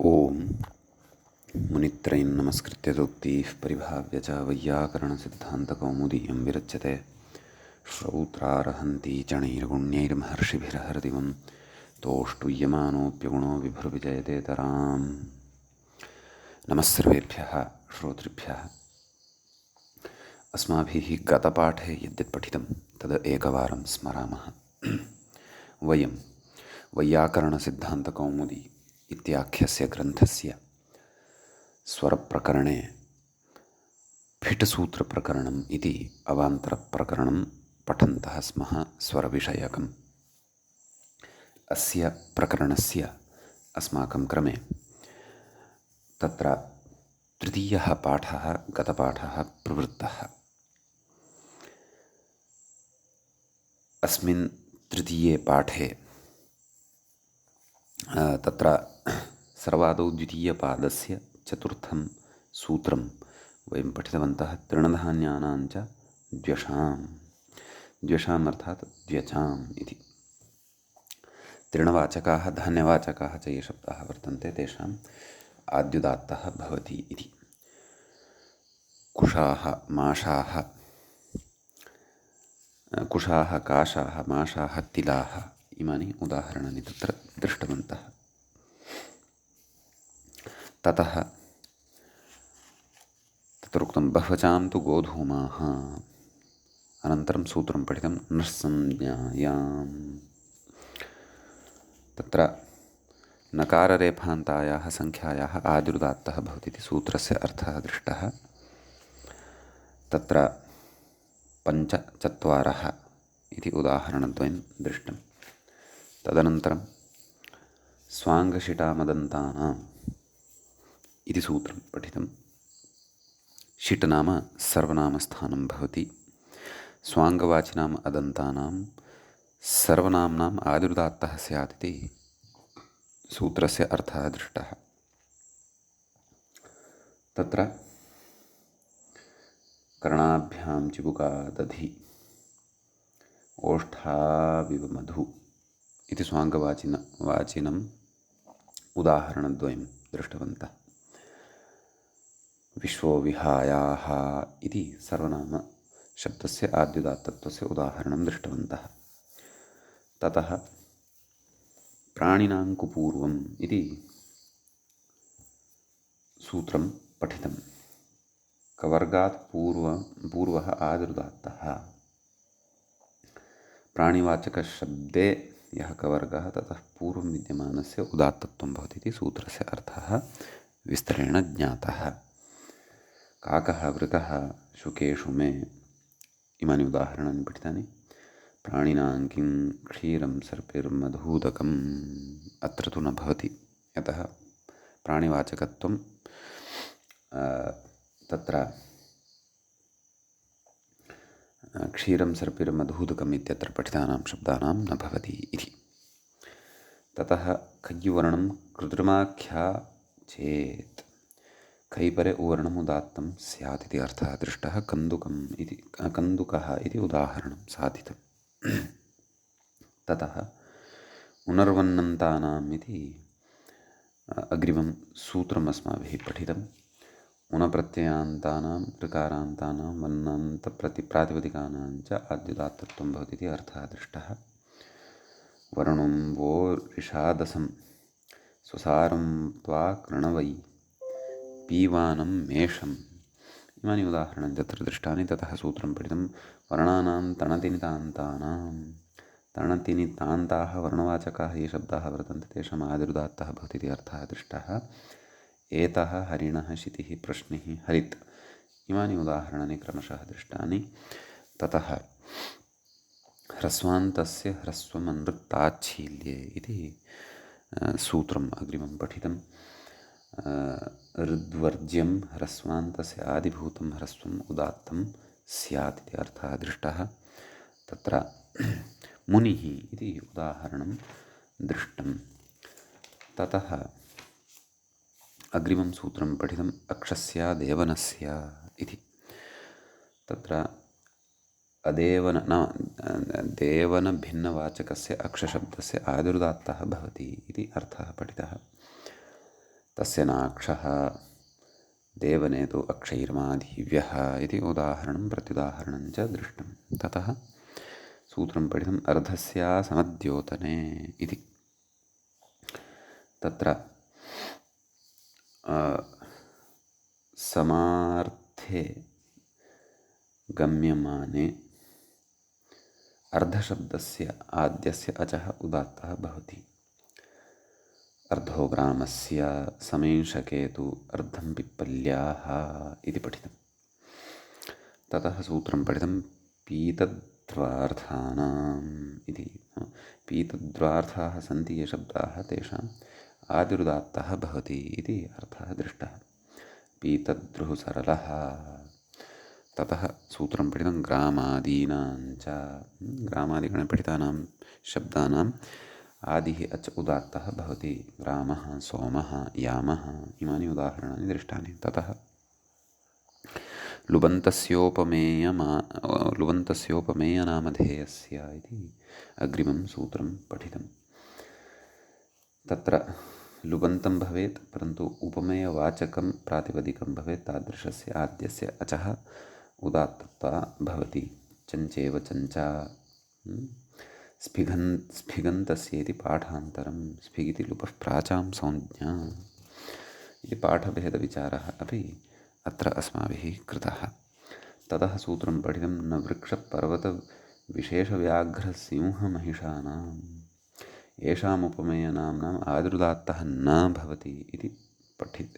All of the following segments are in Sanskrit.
ओम मुनित्रयं नमस्कृत्य सूक्तिः परिभाव्य च वैयाकरणसिद्धान्तकौमुदीयं विरच्यते। श्रौत्रार्हन्ति चणैर्गुण्यैर्महर्षिभिरहर्दिवं तोष्टुय्यमानोऽप्यगुणो विभुर्विजयतेतराम्। नमः सर्वेभ्यः श्रोतृभ्यः। अस्माभिः गतपाठे यद्यत् पठितं तद् एकवारं स्मरामः। वयं वैयाकरणसिद्धान्तकौमुदी इत्याख्यस्य ग्रन्थस्य स्वरप्रकरणे फिटसूत्रप्रकरणम् इति अवान्तरप्रकरणं पठन्तः स्मः स्वरविषयकम्। अस्य प्रकरणस्य अस्माकं क्रमे तत्र तृतीयः पाठः गतपाठः प्रवृत्तः। अस्मिन् तृतीये पाठे तत्र सर्वादौ द्वितीयपादस्य चतुर्थं सूत्रं वयं पठितवन्तः। तृणधान्यानां च द्व्यषाम् अर्थात् द्व्यचाम् इति। तृणवाचकाः धान्यवाचकाः च ये शब्दाः वर्तन्ते तेषाम् आद्युदात्तः भवति इति। कुशाः काशाः माशाः तिलाः इमानि उदाहरणानि तत्र दृष्टवन्तः। ततः तत्र उक्तं बह्वचां तु गोधूमाः। अनन्तरं सूत्रं पठितं नस्संज्ञायाम्। तत्र नकाररेफान्तायाः संख्यायाः आदिरुदात्तः भवति इति सूत्रस्य अर्थः दृष्टः। तत्र पञ्च चत्वारः इति उदाहरणद्वयं दृष्टं। तदनन्तरं स्वाङ्गशिटामदन्तानाम् इति सूत्रं पठितं। षिट् नाम सर्वनामस्थानं भवति। स्वाङ्गवाचिनाम् अदन्तानां सर्वनाम्नाम् आदिरुदात्तः स्यात् इति सूत्रस्य अर्थः दृष्टः। तत्र कर्णाभ्यां चिबुका दधि ओष्ठाविव मधु इति स्वाङ्गवाचिनम् उदाहरणद्वयं दृष्टवन्तः। विश्वो विहायाः इति सर्वनामशब्दस्य आद्युदात्तत्वस्य उदाहरणं दृष्टवन्तः। ततः प्राणिनां कुपूर्वम् इति सूत्रं पठितं। कवर्गात् पूर्वः आदिरुदात्तः। प्राणिवाचकशब्दे यः कवर्गः ततः पूर्वं विद्यमानस्य उदात्तत्वं भवति इति सूत्रस्य अर्थः विस्तरेण ज्ञातः। काकः वृकः शुकेषु मे इमानि उदाहरणानि पठितानि। प्राणिनां किं क्षीरं सर्पिर्मधूदकम् अत्र तु न भवति, यतः प्राणिवाचकत्वं तत्र क्षीरं सर्पिर्मधूदकम् इत्यत्र पठितानां शब्दानां न भवति इति। ततः खय्युवर्णं कृत्रिमाख्या चेत् खैपरे उवर्णम् उदात्तं स्यात् इति अर्थः दृष्टः। कन्दुकः इति उदाहरणं साधितं। ततः उनर्वन्नन्तानाम् इति अग्रिमं सूत्रम् अस्माभिः पठितम्। उनप्रत्ययान्तानां ऋकारान्तानां वन्नान्तप्रातिपदिकानां च आद्युदात्तत्वं भवति इति अर्थः दृष्टः। वर्णुं वो ऋषादसं स्वसारं त्वा कृणवै पीवानं मेषम् इमानि उदाहरणानि तत्र दृष्टानि। ततः सूत्रं पठितं वर्णानां तणतिनितान्ताः वर्णवाचकाः ये शब्दाः वर्तन्ते तेषाम् आदिरुदात्तः भवति इति अर्थः दृष्टः। एतः हरिणः शितिः प्रश्निः हरित् इमानि उदाहरणानि क्रमशः दृष्टानि। ततः ह्रस्वान्तस्य ह्रस्वमनृक्ताच्छील्ये इति सूत्रम् अग्रिमं पठितं। ऋद्वर्ज्यं ह्रस्वान्तस्य आदिभूतं ह्रस्वम् उदात्तं स्यात् इति अर्थः दृष्टः। तत्र मुनिः इति उदाहरणं दृष्टं। ततः अग्रिमं सूत्रं पठितम् अक्षस्यादेवनस्य इति। तत्र देवनभिन्नवाचकस्य अक्षशब्दस्य आदिरुदात्तः भवति इति अर्थः पठितः। तस्य नाक्षः देवनेतु अक्षैर्माधीव्यः इति उदाहरणं प्रत्युदाहरणं च दृष्टं। ततः सूत्रं पठितम् अर्धस्या समद्योतने इति। तत्र समार्थे गम्यमाने अर्धशब्दस्य आद्यस्य अचः उदात्तः भवति। अर्धो ग्रामस्य समेषके तु अर्धं पिप्पल्याः इति पठितम्। ततः सूत्रं पठितं पीतद्वार्थानाम् इति। पीतद्वार्थाः सन्ति ये शब्दाः तेषाम् आदिरुदात्तः भवति इति अर्थः दृष्टः। पीतद्रुः सरलः। ततः सूत्रं पठितं ग्रामादीनां च। ग्रामादिगणे पठितानां शब्दानाम् आदिः अच् उदात्तः भवति। ग्रामः, सोमः, यामः इमानि उदाहरणानि दृष्टानि। ततः लुबन्तस्योपमेयनामधेयस्य इति अग्रिमं सूत्रं पठितं। तत्र लुबन्तं भवेत् परन्तु उपमेयवाचकं प्रातिपदिकं भवेत्। तादृशस्य आद्यस्य अचः उदात्तता भवति। चञ्चेव चञ्चा। स्फिगन्तस्य इति पाठान्तरं। स्फिगिति लुपः प्राचां संज्ञा इति पाठभेदविचारः अपि अत्र अस्माभिः कृतः। ततः सूत्रं पठितं न वृक्षपर्वतविशेषव्याघ्रसिंहमहिषाणाम् येषामुपमेयनाम्नाम् आदिरुदात्तः न भवति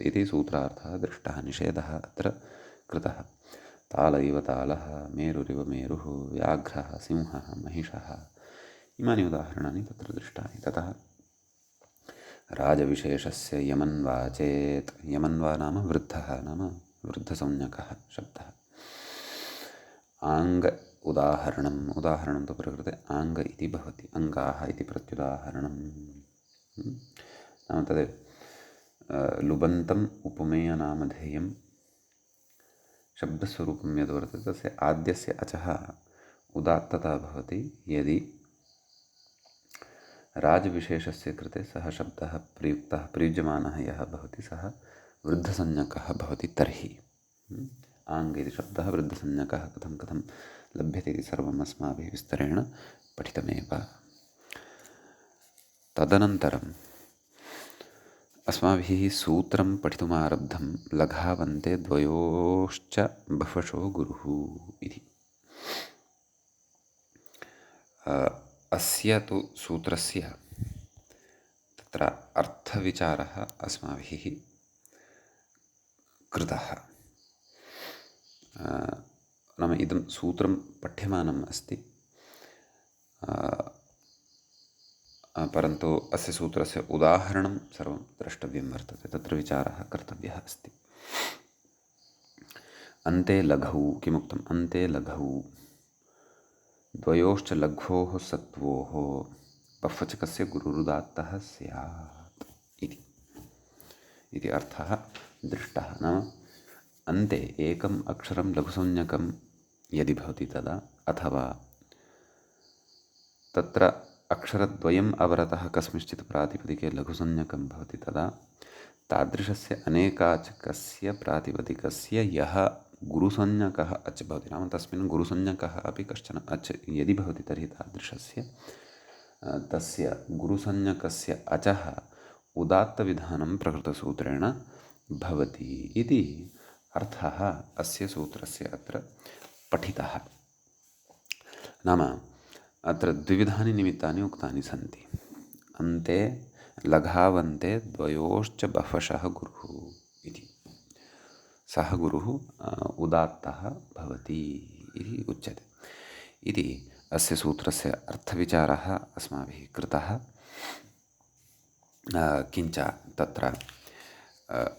इति सूत्रार्थः दृष्टः। निषेधः अत्र कृतः। ताल इव तालः, मेरुरिव मेरुः, व्याघ्रः, सिंहः, महिषः इमानि उदाहरणानि तत्र दृष्टानि। ततः राजविशेषस्य यमन्वा चेत्। यमन्वा नाम वृद्धः, नाम वृद्धसंज्ञकः शब्दः। आङ्ग उदाहरणं तु प्रकृते आङ्ग इति भवति। अङ्गाः इति प्रत्युदाहरणं। नाम तद् लुबन्तम् उपमेयनामधेयं शब्दस्वरूपं यद् वर्तते तस्य आद्यस्य अचः उदात्तता भवति यदि राजविशेषस्य कृते सः शब्दः प्रयुज्यमानः यः भवति सः वृद्धसंज्ञकः भवति तर्हि। आङ्ग इति शब्दः वृद्धसंज्ञकः कथं लभ्यते इति सर्वम् अस्माभिः विस्तरेण पठितमेव। तदनन्तरम् अस्माभिः सूत्रं पठितुमारब्धं लघावन्ते द्वयोश्च बफशो गुरुः इति। अस्य तु सूत्रस्य तत्र अर्थविचारः अस्माभिः कृतः। नाम इदं सूत्रं पठ्यमानम् अस्ति, परन्तु अस्य सूत्रस्य उदाहरणं सर्वं द्रष्टव्यं वर्तते। तत्र विचारः कर्तव्यः अस्ति। अन्ते लघौ किमुक्तम्? अन्ते लघौ द्वयोश्च लघ्वोः सत्त्वोः पफ्वचकस्य गुरुरुदात्तः स्यात् इति अर्थः दृष्टः। नाम अन्ते एकम् अक्षरं लघुसंज्ञकं यदि भवति तदा, अथवा तत्र अक्षरद्वयम् अवरतः कस्मिंश्चित् प्रातिपदिके लघुसंज्ञकं भवति तदा तादृशस्य अनेकाचकस्य प्रातिपदिकस्य यः गुरुसंज्ञकः अच् भवति, नाम तस्मिन् गुरुसंज्ञकः अपि कश्चन अच् यदि भवति तर्हि तादृशस्य तस्य गुरुसंज्ञकस्य अचः उदात्तविधानं प्रकृतसूत्रेण भवति इति अर्थः अस्य सूत्रस्य अत्र पठितः। नाम अत्र द्विविधानि निमित्तानि उक्तानि सन्ति। अन्ते लघावन्ते द्वयोश्च बफशः गुरुः इति। सः गुरुः उदात्तः भवति इति उच्यते। इति अस्य सूत्रस्य अर्थविचारः अस्माभिः कृतः। किञ्च तत्र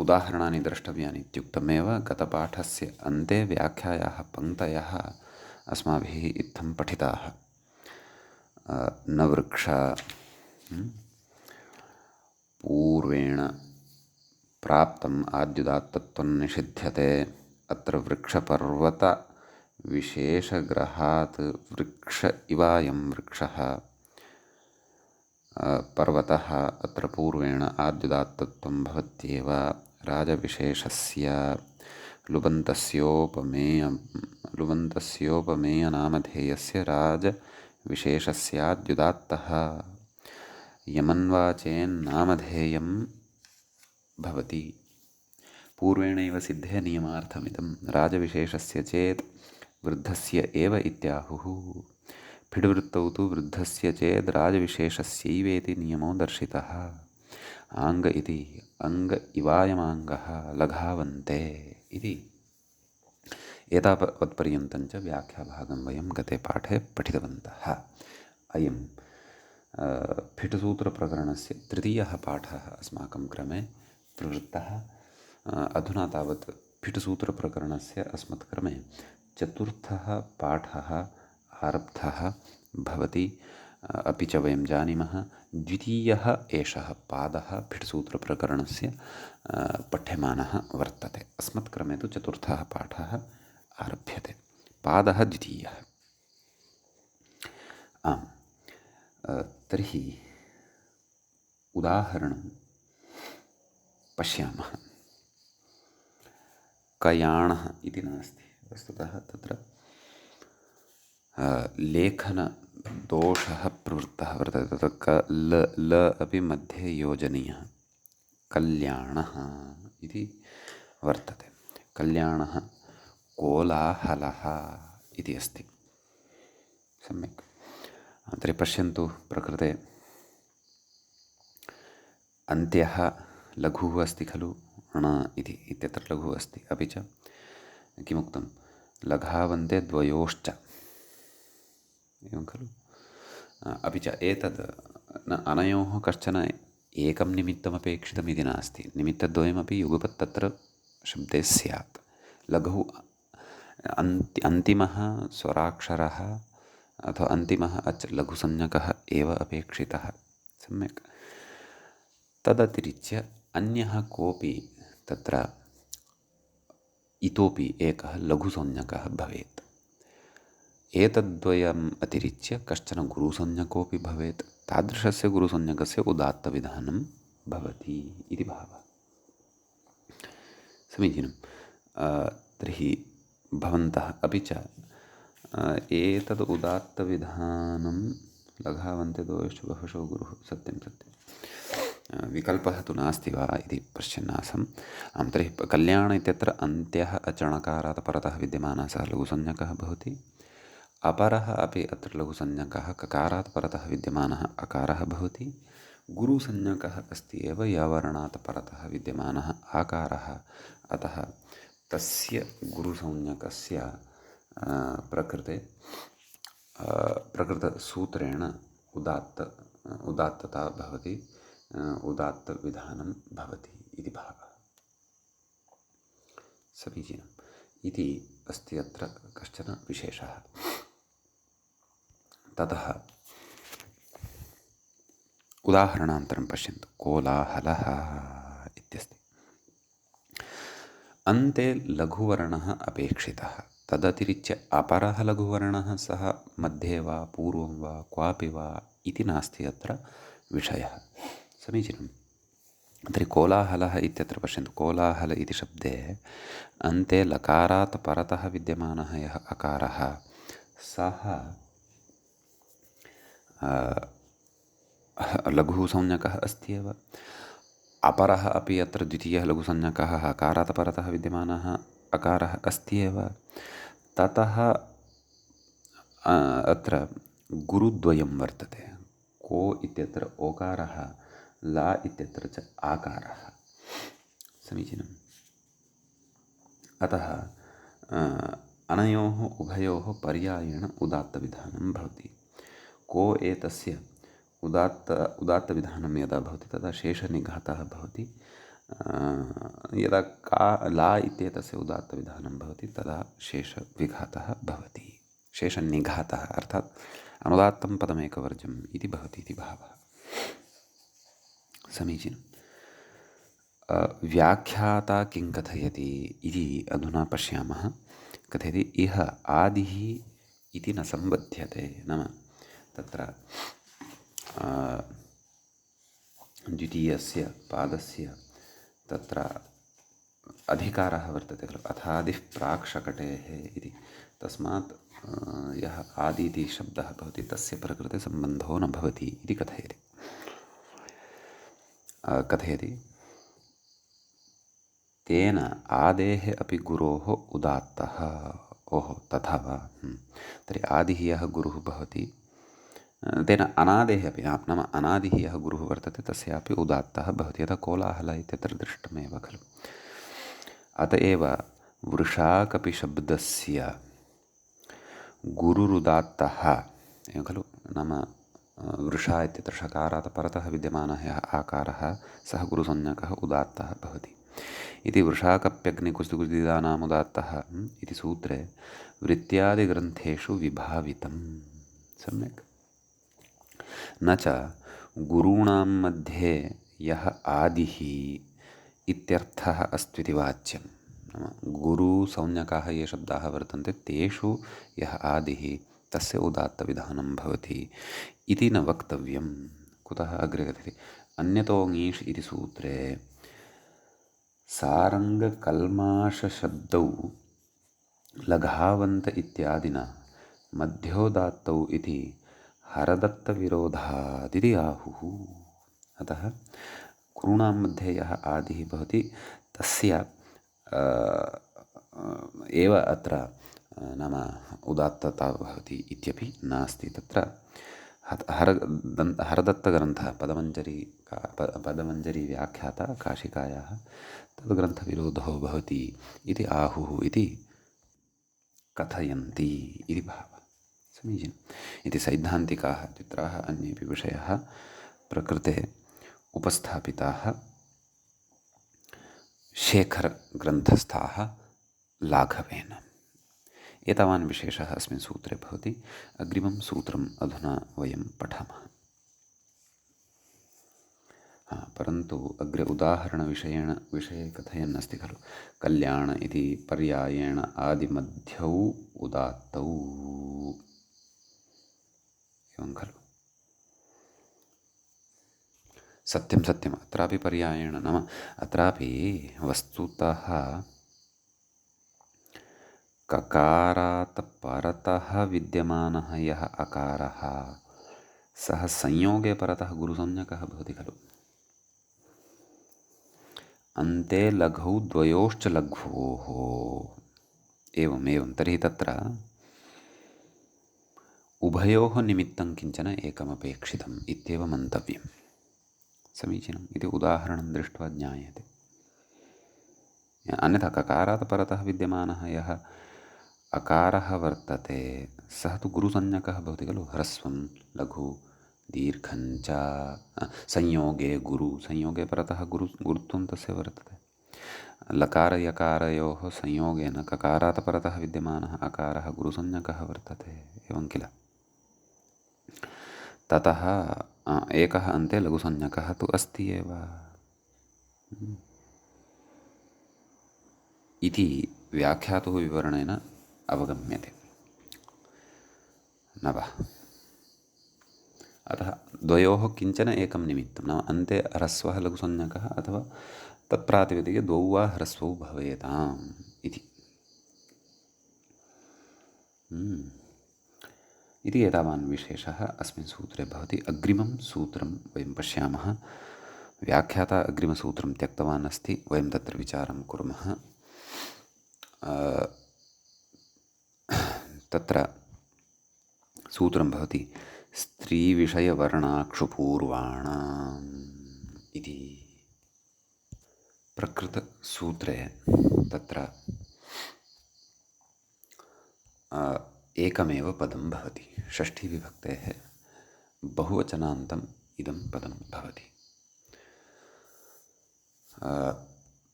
उदाहरणानि द्रष्टव्यानि इत्युक्तमेव गतपाठस्य अन्ते व्याख्यायाः पङ्क्तयः अस्माभिः इत्थं पठिताः। न वृक्ष पूर्वेण प्राप्तम् आद्युदात्तत्वं निषिध्यते। अत्र वृक्षपर्वतविशेषग्रहात् वृक्ष इवायं वृक्षः पर्वतः अत्र पूर्वेण आद्युदात्तत्वं भवत्येव राजविशेषस्य लुबन्तस्योपमेयनामधेयस्य राजविशेषस्याद्युदात्तः यमन्वाचेन्नामधेयं भवति। पूर्वेणैव सिद्धे नियमार्थमिदं राजविशेषस्य चेत् वृद्धस्य एव इत्याहुः। फिड्वृत्तौ तु वृद्धस्य चेद् राजविशेषस्यैवेति नियमो दर्शितः। आङ्ग इति अङ्ग इवायमाङ्गः लघावन्ते इति। एतावत्पर्यन्तं च व्याख्याभागं वयं गते पाठे पठितवन्तः। अयं फिटसूत्रप्रकरणस्य तृतीयः पाठः अस्माकं क्रमे प्रवृत्तः। अधुना तावत् फिटसूत्रप्रकरणस्य अस्मत्क्रमे चतुर्थः पाठः आरब्धः भवति। अपि च वयं जानीमः द्वितीयः एषः पादः फिटसूत्रप्रकरणस्य पठ्यमानः वर्तते। अस्मत्क्रमे तु चतुर्थः पाठः आरभ्यते। पादः द्वितीयः। आम्, तर्हि उदाहरणं पश्यामः। कयाणः इति नास्ति, वस्तुतः तत्र लेखनदोषः प्रवृत्तः वर्तते। तत्र ल अपि मध्ये योजनीयः। कल्याणः इति वर्तते। कल्याणः कोलाहलः इति अस्ति। सम्यक्। तर्हि पश्यन्तु, प्रकृते अन्त्यः लघुः अस्ति खलु, ण इति इत्यत्र लघुः अस्ति। अपि च किमुक्तं, लघावन्ते द्वयोश्च, एवं खलु। अपि च एतद् न अनयोः कश्चन एकं निमित्तमपेक्षितमिति नास्ति। निमित्तद्वयमपि युगपत् तत्र शब्दे स्यात्। लघु अन्तिमः स्वराक्षरः अथवा अन्तिमः अच् लघुसंज्ञकः एव अपेक्षितः। सम्यक्। तदतिरिच्य अन्यः कोऽपि तत्र इतोपि एकः लघुसंज्ञकः भवेत्। एतद्द्वयम् अतिरिच्य कश्चन गुरुसंज्ञकोऽपि भवेत्। तादृशस्य गुरुसंज्ञकस्य उदात्तविधानं भवति इति भावः। समीचीनं। तर्हि भवन्तः अपि च एतद् उदात्तविधानं लघावन्ते दोश्च बहुशो गुरुः, सत्यं सत्यं, विकल्पः तु नास्ति वा इति पश्यन्नासम्। आं, तर्हि कल्याण इत्यत्र अन्त्यः अचणकारात् परतः विद्यमानः सः लघुसंज्ञकः भवति। अपरः अपि अत्र लघुसंज्ञकः ककारात् परतः विद्यमानः अकारः भवति। गुरुसंज्ञकः अस्ति एव यवर्णात् परतः विद्यमानः आकारः। अतः तस्य गुरुसंज्ञकस्य प्रकृतसूत्रेण उदात्तता भवति, उदात्तविधानं भवति इति भावः। समीचीनम्। इति अस्ति अत्र कश्चन विशेषः। ततः उदाहरणान्तरं पश्यन्तु। कोलाहलः इत्यस्ति। अन्ते लघुवर्णः अपेक्षितः। तदतिरिच्य अपरः लघुवर्णः सः मध्ये वा पूर्वं वा क्वापि वा इति नास्ति अत्र विषयः। समीचीनं। तर्हि कोलाहलः इत्यत्र पश्यन्तु। कोलाहल इति शब्दे अन्ते लकारात् परतः विद्यमानः यः अकारः सः लघुसंज्ञकः अस्ति एव। अपरः अपि अत्र द्वितीयः लघुसंज्ञकः अकारात् परतः विद्यमानः अकारः अस्ति एव। ततः अत्र गुरुद्वयं वर्तते। को इत्यत्र ओकारः, ला इत्यत्र च आकारः। समीचीनम्। अतः अनयोः उभयोः पर्यायेण उदात्तविधानं भवति। को एतस्य उदात्तविधानं यदा भवति तदा शेषनिघातः भवति। यदा का ला इत्येतस्य उदात्तविधानं भवति तदा शेषविघातः भवति। शेषनिघातः अर्थात् अनुदात्तं पदमेकवर्ज्यम् इति भवति इति भावः। समीचीनम्। व्याख्याता किं कथयति इति अधुना पश्यामः। कथयति इह आदिः इति न सम्बध्यते। नाम तत्र द्वितीयस्य पादस्य तत्र अधिकारः वर्तते खलु, अथादिः प्राक् शकटेः इति। तस्मात् यः आदि इति शब्दः भवति तस्य प्रकृतिसम्बन्धो न भवति इति कथयति। तेन आदेः अपि गुरोः उदात्तः। ओहो, तथा वा? तर्हि आदिः यः गुरुः भवति, तेन अनादेः अपि, नाम अनादिः यः गुरुः वर्तते तस्यापि उदात्तः भवति। यथा कोलाहलः इत्यत्र दृष्टमेव खलु। अत एव वृषाकपि शब्दस्य गुरुरुदात्तः एवं खलु। नाम वृषा इत्यत्र षकारात् परतः विद्यमानः यः आकारः सः गुरुसंज्ञकः उदात्तः भवति इति। वृषाकप्यग्निकुसुकुदिदानाम् उदात्तः इति सूत्रे वृत्त्यादिग्रन्थेषु विभावितं। सम्यक्। न च गुरूणां मध्ये यः आदिः इत्यर्थः अस्त्विति वाच्यं। नाम गुरुसंज्ञकाः ये शब्दाः वर्तन्ते तेषु यः आदिः तस्य उदात्तविधानं भवति इति न वक्तव्यं। कुतः? अग्रे कथयति, अन्यतो ङीष् इति सूत्रे सारङ्गकल्माषशब्दौ लघावन्त इत्यादिना मध्योदात्तौ इति हरदत्तविरोधादिति आहुः। अतः गुरूणां मध्ये यः आदिः भवति तस्य एव अत्र नाम उदात्तता भवति इत्यपि नास्ति। तत्र हरदत्तग्रन्थः पदमञ्जरी व्याख्याता काशिकायाः तद्ग्रन्थविरोधो भवति इति आहुः इति कथयन्ति इति भावः। समीचीनम्। इति सैद्धान्तिकाः चित्राः अन्येपि विषयाः प्रकृते उपस्थापिताः शेखरग्रन्थस्थाः लाघवेन। एतावान् विशेषः अस्मिन् सूत्रे भवति। अग्रिमं सूत्रम् अधुना वयं पठामः। परन्तु अग्रे विषये कथयन् अस्ति खलु, कल्याण इति पर्यायेण आदिमध्यौ उदात्तौ एवं खलु। सत्यं सत्यम्। अत्रापि पर्यायेण, नाम अत्रापि वस्तुतः ककारात् परतः विद्यमानः यः अकारः सः संयोगे परतः गुरुसंज्ञकः भवति खलु। अन्ते लघौ द्वयोश्च लघ्वोः एवं। तर्हि तत्र उभयोः निमित्तं किञ्चन एकमपेक्षितम् इत्येव मन्तव्यम्। समीचीनम्। इति उदाहरणं दृष्ट्वा ज्ञायते। अन्यथा ककारात् परतः विद्यमानः यः अकारः वर्तते सः तु गुरुसंज्ञकः भवति खलु। ह्रस्वं लघु दीर्घञ्च संयोगे संयोगे परतः गुरुत्वं तस्य वर्तते। लकारयकारयोः संयोगेन ककारात् परतः विद्यमानः अकारः गुरुसंज्ञकः वर्तते, एवं किल। ततः एकः अन्ते लघुसंज्ञकः तु अस्ति एव इति व्याख्यातुः विवरणेन अवगम्यते न वा। अतः द्वयोः किञ्चन एकं निमित्तं, नाम अन्ते ह्रस्वः लघुसंज्ञकः अथवा तत्प्रातिपदिके द्वौ वा ह्रस्वौ भवेताम् इति एतावान् विशेषः अस्मिन् सूत्रे भवति। अग्रिमं सूत्रं वयं पश्यामः। व्याख्याता अग्रिमसूत्रं त्यक्तवान् अस्ति, वयं तत्र विचारं कुर्मः। तत्र सूत्रं भवति स्त्रीविषयवर्णाक्षुपूर्वाणाम् इति। प्रकृतसूत्रे तत्र एकमेव पदं भवति। षष्ठीविभक्तेः बहुवचनान्तम् इदं पदं भवति।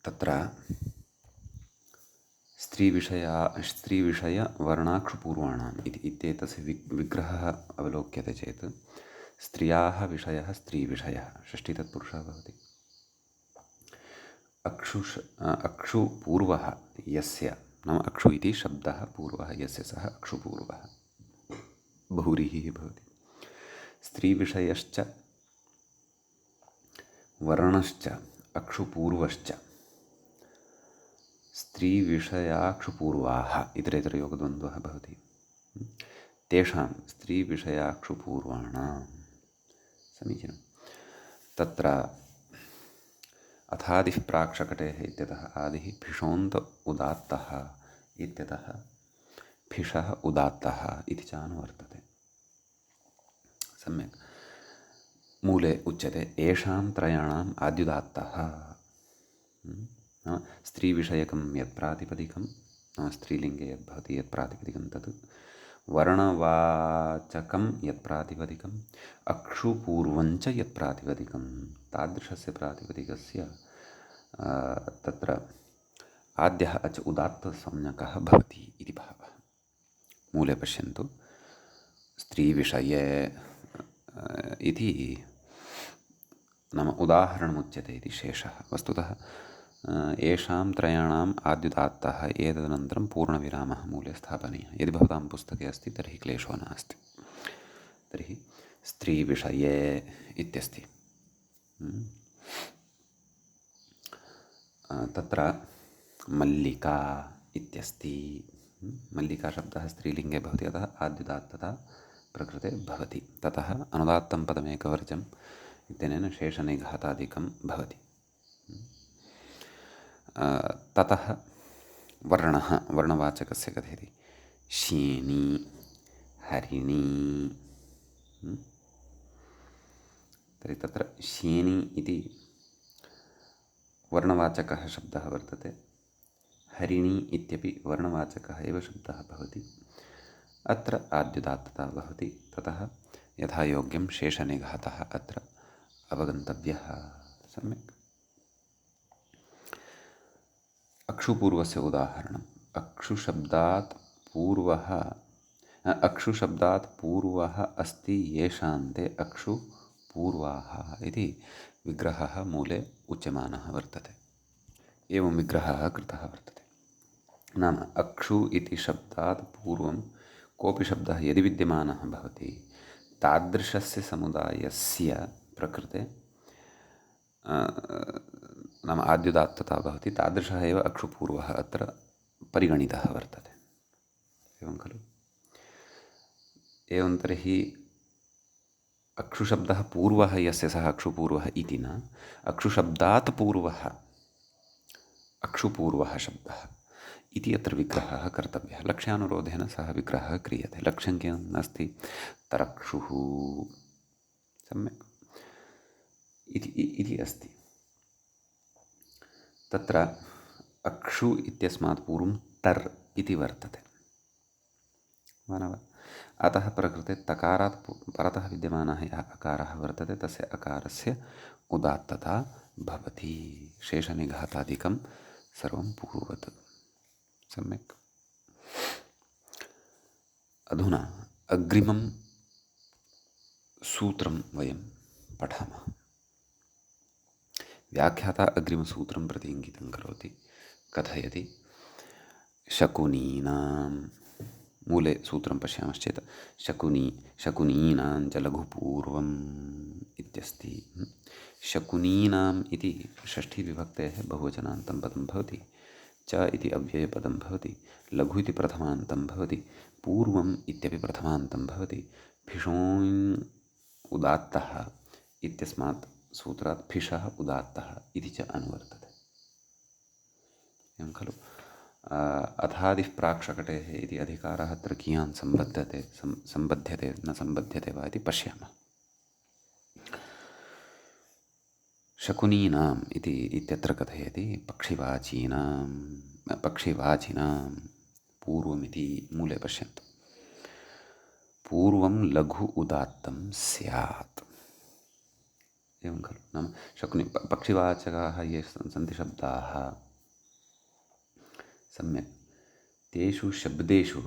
तत्र स्त्रीविषयवर्णाक्षुपूर्वाणाम् इत्येतस्य विग्रहः अवलोक्यते चेत् स्त्रियाः विषयः स्त्रीविषयः, षष्ठी तत्पुरुषः भवति। अक्षुपूर्वः यस्य, नाम अक्षु इति शब्दः पूर्वः यस्य सः अक्षुपूर्वः बहुव्रीहिः भवति। स्त्रीविषयश्च वर्णश्च अक्षुपूर्वश्च स्त्रीविषयाक्षुपूर्वाः इतरेतरयोगद्वन्द्वः भवति। तेषां स्त्रीविषयाक्षुपूर्वाणां समीचीनं। तत्र अथादिः प्राक्शकटेः इत्यतः आदिः भिषोन्त उदात्तः इत्यतः भिषः उदात्तः इति च अनुवर्तते। सम्यक्। मूले उच्यते येषां त्रयाणाम् आद्युदात्तः। नाम स्त्रीविषयकं यत् प्रातिपदिकं, नाम स्त्रीलिङ्गे यद् भवति यत् प्रातिपदिकं तत्, वर्णवाचकं यत् प्रातिपदिकम्, अक्षुपूर्वञ्च यत् प्रातिपदिकं, तादृशस्य प्रातिपदिकस्य तत्र आद्यः अच उदात्तसंज्ञकः भवति इति भावः। मूले पश्यन्तु, स्त्रीविषये इति नाम उदाहरणमुच्यते इति शेषः। वस्तुतः येषां त्रयाणाम् आद्युदात्तः एतदनन्तरं पूर्णविरामः मूले स्थापनीयः। यदि भवतां पुस्तके अस्ति तर्हि क्लेशो नास्ति। तर्हि स्त्रीविषये इत्यस्ति। तत्र मल्लिका इत्यस्ति। मल्लिकाशब्दः स्त्रीलिङ्गे भवति, अतः आद्युदात्तता प्रकृते भवति। ततः अनुदात्तं पदमेकवर्जम् इत्यनेन शेषनिघातादिकं भवति। ततः वर्णः वर्णवाचकस्य कथयति शीनी हरिणी। तर्हि तत्र शीनी इति वर्णवाचकः शब्दः वर्तते, हरिणी इत्यपि वर्णवाचकः एव शब्दः भवति। अत्र आद्युदात्तता भवति। ततः यथायोग्यं शेषनिघातः अत्र अवगन्तव्यः। सम्यक्। अक्षुपूर्वस्य उदाहरणम्। अक्षुशब्दात् पूर्वः अस्ति येषान्ते अक्षुपूर्वाः इति विग्रहः मूले उच्यमानः वर्तते। एवं विग्रहः कृतः वर्तते। नाम अक्षु इति शब्दात् पूर्वं कोऽपि शब्दः यदि विद्यमानः भवति, तादृशस्य समुदायस्य प्रकृते नाम आद्युदात्तता भवति, तादृशः एव अक्षुपूर्वः अत्र परिगणितः वर्तते। एवं खलु? एवं तर्हि अक्षुशब्दः पूर्वः यस्य सः अक्षुपूर्वः इति न, अक्षुशब्दात् पूर्वः अक्षुपूर्वः शब्दः इति अत्र विग्रहः कर्तव्यः। लक्ष्यानुरोधेन सः विग्रहः क्रियते। लक्ष्यं किम् अस्ति? तरक्षुः। सम्यक् इति अस्ति। तत्र अक्षु इत्यस्मात् पूर्वं तर् इति वर्तते, मानव। अतः प्रकृते तकारात् परतः विद्यमानः यः अकारः वर्तते तस्य अकारस्य उदात्तता भवति। शेषनिघातादिकं सर्वं पूर्ववत्। सम्यक्। अधुना अग्रिमं सूत्रं वयं पठामः। व्याख्याता अग्रिमसूत्रं प्रति इङ्गितं करोति, कथयति शकुनीनां। मूले सूत्रं पश्यामश्चेत् शकुनीनां च लघुपूर्वम् इत्यस्ति। शकुनीनाम् इति षष्ठीविभक्तेः बहुवचनान्तं पदं भवति। च इति अव्ययपदं भवति। लघु इति प्रथमान्तं भवति। पूर्वम् इत्यपि प्रथमान्तं भवति। भिषोन् उदात्तः इत्यस्मात् सूत्रात् भिषः उदात्तः इति च अनुवर्तते। एवं खलु? अथादिः प्राक्शकटेः इति अधिकारः अत्र कियान् सम्बध्यते न सम्बध्यते वा इति पश्यामः। शकुनीनाम् इत्यत्र कथयति पक्षिवाचिनां पूर्वमिति। मूले पश्यन्तु, पूर्वं लघु उदात्तं स्यात्। एवं खलु? नाम पक्षिवाचकाः ये सन्ति शब्दाः, सम्यक्, तेषु शब्देषु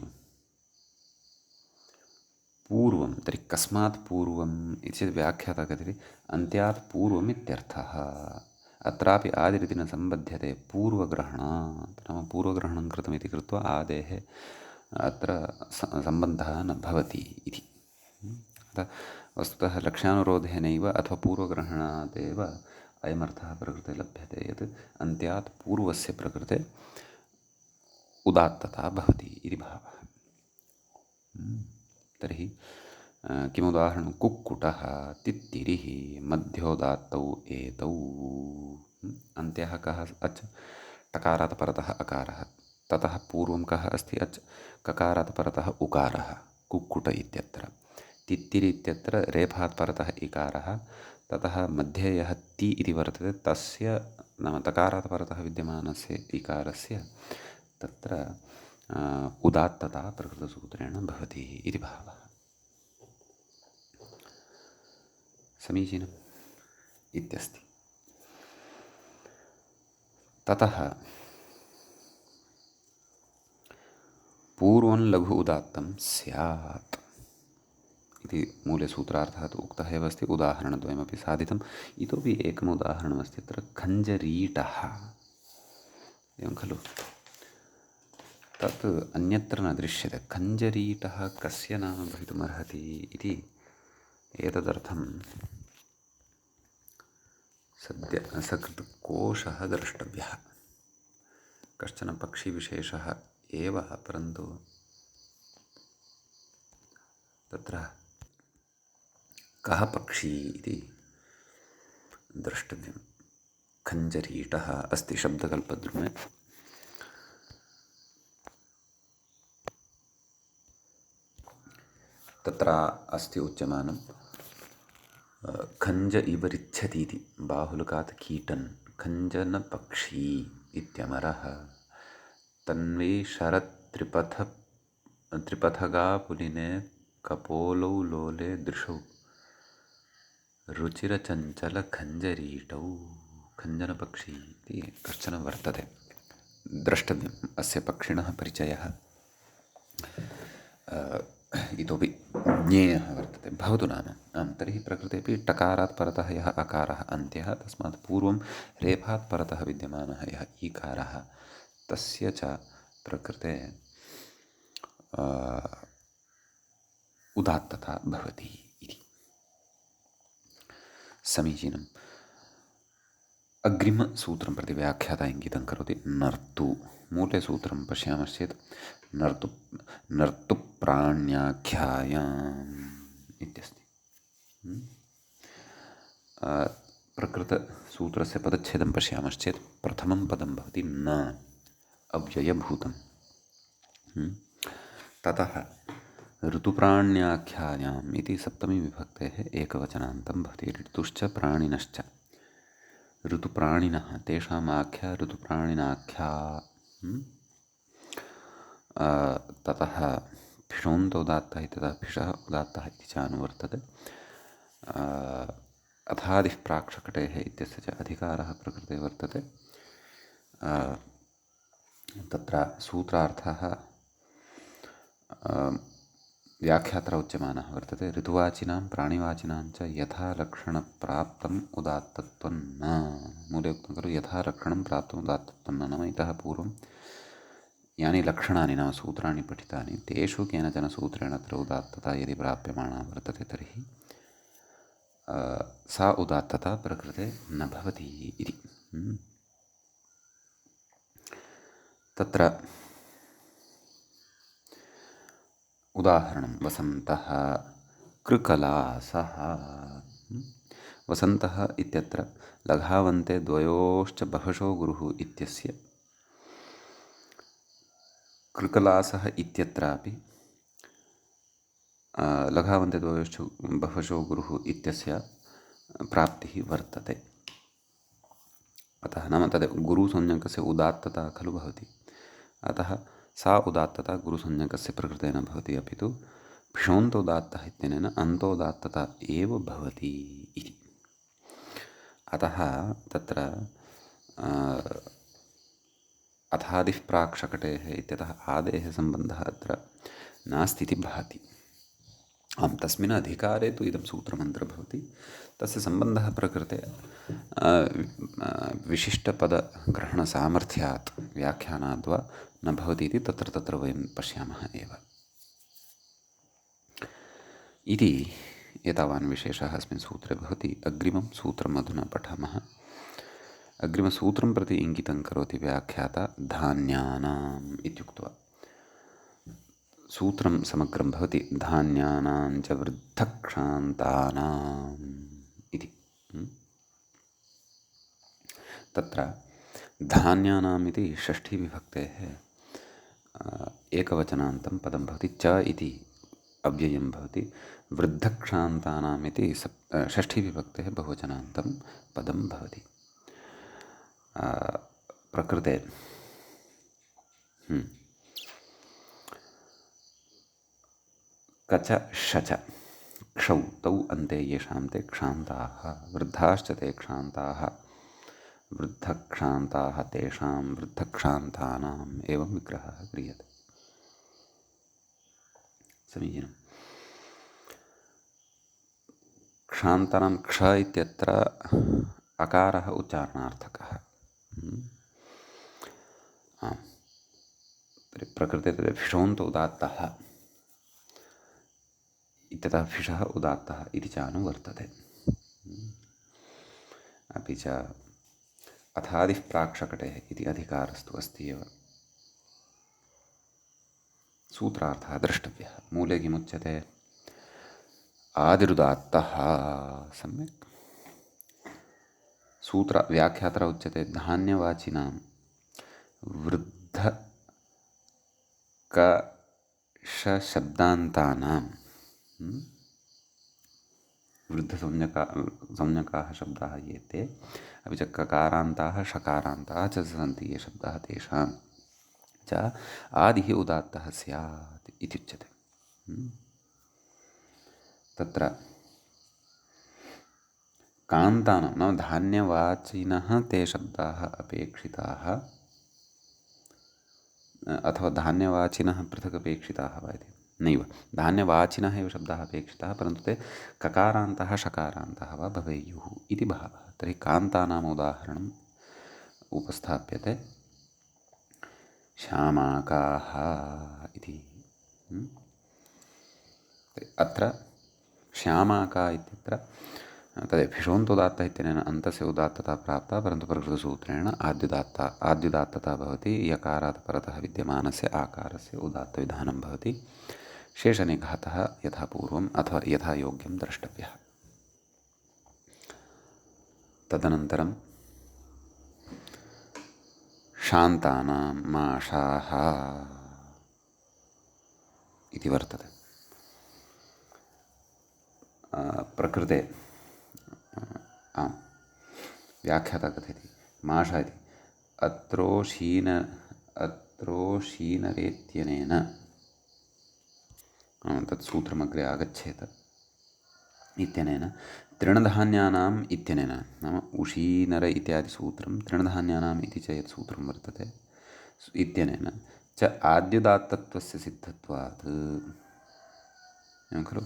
पूर्वं, तर्हि कस्मात् पूर्वम् इति व्याख्याता कथयति अन्त्यात् पूर्वम् इत्यर्थः। अत्रापि आदिरिति न सम्बध्यते पूर्वग्रहणात्। नाम पूर्वग्रहणं कृतमिति कृत्वा आदेः अत्र सम्बन्धः न भवति इति। अतः वस्तुतः लक्ष्यानुरोधेनैव अथवा पूर्वग्रहणादेव अयमर्थः प्रकृते लभ्यते यत् अन्त्यात् पूर्वस्य प्रकृते उदात्तता भवति इति भावः। तर्हि किमुदाहरणं? कुक्कुटः, तित्तिरिः, मध्योदात्तौ एतौ। अन्त्यः कः? अच्। टकारात् परतः अकारः। ततः पूर्वं कः अस्ति? अच्। ककारात् परतः उकारः कुक्कुट इत्यत्र। तित्तिरि इत्यत्र रेफात् परतः इकारः। ततः मध्ये यः ति इति वर्तते तस्य नाम तकारात् परतः विद्यमानस्य इकारस्य तत्र उदात्तता प्रकृतसूत्रेण भवति इति भावः। समीचीनम् इत्यस्ति। ततः पूर्वं लघु उदात्तं स्यात् इति मूले सूत्रार्थः तु उक्तः एव अस्ति। उदाहरणद्वयमपि साधितम्। इतोपि एकम् उदाहरणमस्ति तत्र खञ्जरीटः एवं खलु। तत् अन्यत्र न दृश्यते। खञ्जरीटः कस्य नाम भवितुमर्हति इति एतदर्थं सद्य सकृत् कोशः द्रष्टव्यः। कश्चन पक्षिविशेषः एव, परन्तु तत्र कः पक्षी इति द्रष्टव्यं। खञ्जरीटः अस्ति शब्दकल्पद्रुमे। तत्र अस्ति उच्यमानं खञ्ज इव रिच्छति इति। बाहुलकात् कीटन् खञ्जनपक्षी इत्यमरः तन्वी त्रिपथगापुलिने कपोलौ लोले दृशौ रुचिरचञ्चलखञ्जरीटौ। खञ्जनपक्षी इति कश्चन वर्तते। द्रष्टव्यम् अस्य पक्षिणः परिचयः इतोपि ज्ञेयः वर्तते। भवतु नाम। आं, तर्हि प्रकृतेपि टकारात् परतः यः अकारः अन्त्यः, तस्मात् पूर्वं रेफात् परतः विद्यमानः यः ईकारः, तस्य च प्रकृते उदात्तता भवति इति। समीचीनम्। अग्रिमसूत्रं प्रति व्याख्याता इङ्गितं करोति। नर्तु। मूले सूत्रं पश्यामश्चेत् नर्तु प्राण्याख्यायाम् इत्यस्ति। प्रकृतसूत्रस्य पदच्छेदं पश्यामश्चेत् प्रथमं पदं भवति न अव्ययभूतं। ततः ऋतुप्राण्याख्यायाम् इति सप्तमी विभक्तेः एकवचनान्तं भवति। ऋतुश्च प्राणिनश्च। ऋतुप्राणिनः तेषाम् आख्या ऋतुप्राणिनाख्या। ततः भिषोन्त उदात्तः इत्यतः भिषः उदात्तः इति च अनुवर्तते। अथादिः प्राक्शकटेः इत्यस्य च अधिकारः प्रकृते वर्तते। तत्र सूत्रार्थः व्याख्यात्र उच्यमानः वर्तते। ऋतुवाचिनां प्राणिवाचिनां च यथा लक्षणप्राप्तम् उदात्तत्वं न। मूले उक्तं खलु यथा लक्षणं प्राप्तम् उदात्तत्वं न। नाम इतः पूर्वं यानि लक्षणानि नाम सूत्राणि पठितानि तेषु केनचन सूत्रेण अत्र उदात्तता यदि प्राप्यमाणा वर्तते तर्हि सा उदात्तता प्रकृते न भवति इति। तत्र उदाहरणं वसन्तः कृकलासः। वसन्तः इत्यत्र लघावन्ते द्वयोश्च बहशो गुरुः इत्यस्य कृकलासः इत्यत्रापि लघावन्ते द्वयोश्च बहशो गुरुः इत्यस्य प्राप्तिः वर्तते। अतः नाम तद् गुरुसंज्ञकस्य उदात्तता खलु भवति। अतः सा उदात्तता गुरुसंज्ञकस्य प्रकृते न भवति, अपि तु भिषोन्तोदात्तः इत्यनेन अन्तोदात्तता एव भवति इति। अतः तत्र अथादिः प्राक्शकटेः इत्यतः आदेः सम्बन्धः अत्र नास्ति इति भाति। आं, तस्मिन् अधिकारे तु इदं सूत्रमत्र भवति। तस्य सम्बन्धः प्रकृते विशिष्टपदग्रहणसामर्थ्यात् व्याख्यानाद्वा न भवति इति तत्र वयं पश्यामः एव इति। एतावान् विशेषः अस्मिन् सूत्रे भवति। अग्रिमं सूत्रम् अधुना पठामः। अग्रिमसूत्रं प्रति इङ्गितं करोति व्याख्याता धान्यानाम् इत्युक्त्वा। सूत्रं समग्रं भवति धान्यानां च वृद्धक्षान्तानाम् इति। तत्र धान्यानाम् इति षष्ठीविभक्तेः एकवचनान्तं पदं भवति। च इति अव्ययं भवति। वृद्धक्षान्तानाम् इति षष्ठीविभक्तेः बहुवचनान्तं पदं भवति। प्रकृते कच शच क्षौ तौ अन्ते येषां ते क्षान्ताः वृद्धाश्च ते क्षान्ताः वृद्धक्षान्ताः तेषां वृद्धक्षान्तानाम् एवं विग्रहः क्रियते। समीचीनम्। क्षान्तानां क्ष इत्यत्र अकारः उच्चारणार्थकः। प्रकृते तद् फिषोऽन्त उदात्तः इत्यतः फिषः उदात्तः इति च अनुवर्तते। अपि च अथादिः प्राक्शकटेः इति अधिकारस्तु अस्ति एव। सूत्रार्थः द्रष्टव्यः। मूले किमुच्यते? आदिरुदात्तः। सम्यक्। व्याख्यात्र उच्यते धान्यवाचिनां वृद्धकशब्दान्तानां वृद्धसंज्ञकाः शब्दाः ये ते, अपि च ककारान्ताः षकारान्ताः च सन्ति ये शब्दाः तेषां च आदिः उदात्तः स्यात् इत्युच्यते। तत्र कान्तानां नाम धान्यवाचिनः ते शब्दाः अपेक्षिताः अथवा धान्यवाचिनः पृथक् अपेक्षिताः वा इति नैव। धान्यवाचिनः एव शब्दाः अपेक्षिताः, परन्तु ते ककारान्तः षकारान्तः वा भवेयुः इति भावः। तर्हि कान्तानाम् उदाहरणम् उपस्थाप्यते श्यामाकाः इति। अत्र श्यामाका इत्यत्र तदेव फिषोऽन्तोदात्तः इत्यनेन अन्तस्य उदात्तता प्राप्ता, परन्तु प्रकृतसूत्रेण आद्युदात्तता भवति। यकारात् परतः विद्यमानस्य आकारस्य उदात्तविधानं भवति। शेषनिघातः यथा पूर्वम् अथवा यथा योग्यं द्रष्टव्यः। तदनन्तरं शान्तानां माषाः इति वर्तते। प्रकृते व्याख्याता कथयति माषा इति अत्रोशीनरेत्यनेन तत् सूत्रमग्रे आगच्छेत् इत्यनेन तृणधान्यानाम् इत्यनेन नाम उशीनर इत्यादि सूत्रं तृणधान्यानाम् इति च यत् सूत्रं वर्तते इत्यनेन च आद्युदात्तत्वस्य सिद्धत्वात् एवं खलु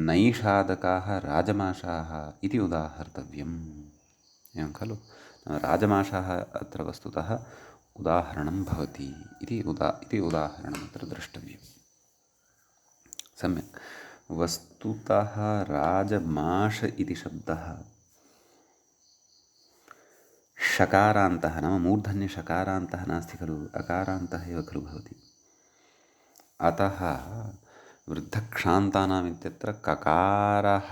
नैषादकाः राजमाषाः इति उदाहर्तव्यम्। एवं खलु राजमाषाः अत्र वस्तुतः उदाहरणं भवति इति उदाहरणम् अत्र द्रष्टव्यम्। सम्यक्। वस्तुतः राजमाष इति शब्दः षकारान्तः नाम मूर्धन्यषकारान्तः नास्ति खलु, अकारान्तः एव खलु भवति। अतः वृद्धक्षान्तानाम् इत्यत्र ककारः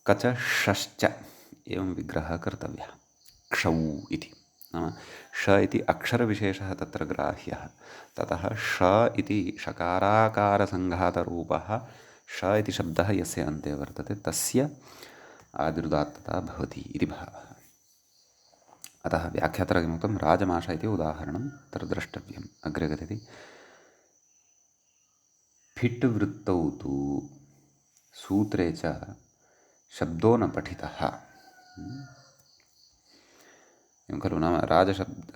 कच षश्च एवं विग्रहः कर्तव्यः। क्षौ इति नाम ष इति अक्षरविशेषः तत्र ग्राह्यः। ततः ष इति षकाराकारसङ्घातरूपः ष इति शब्दः यस्य अन्ते वर्तते तस्य आदिरुदात्तता भवति इति भावः। अतः व्याख्यात्र किमुक्तं राजमाष इति उदाहरणं तत्र द्रष्टव्यम्। अग्रे गच्छति फिट् वृत्तौ तु सूत्रे च शब्दो न पठितः। एवं खलु नाम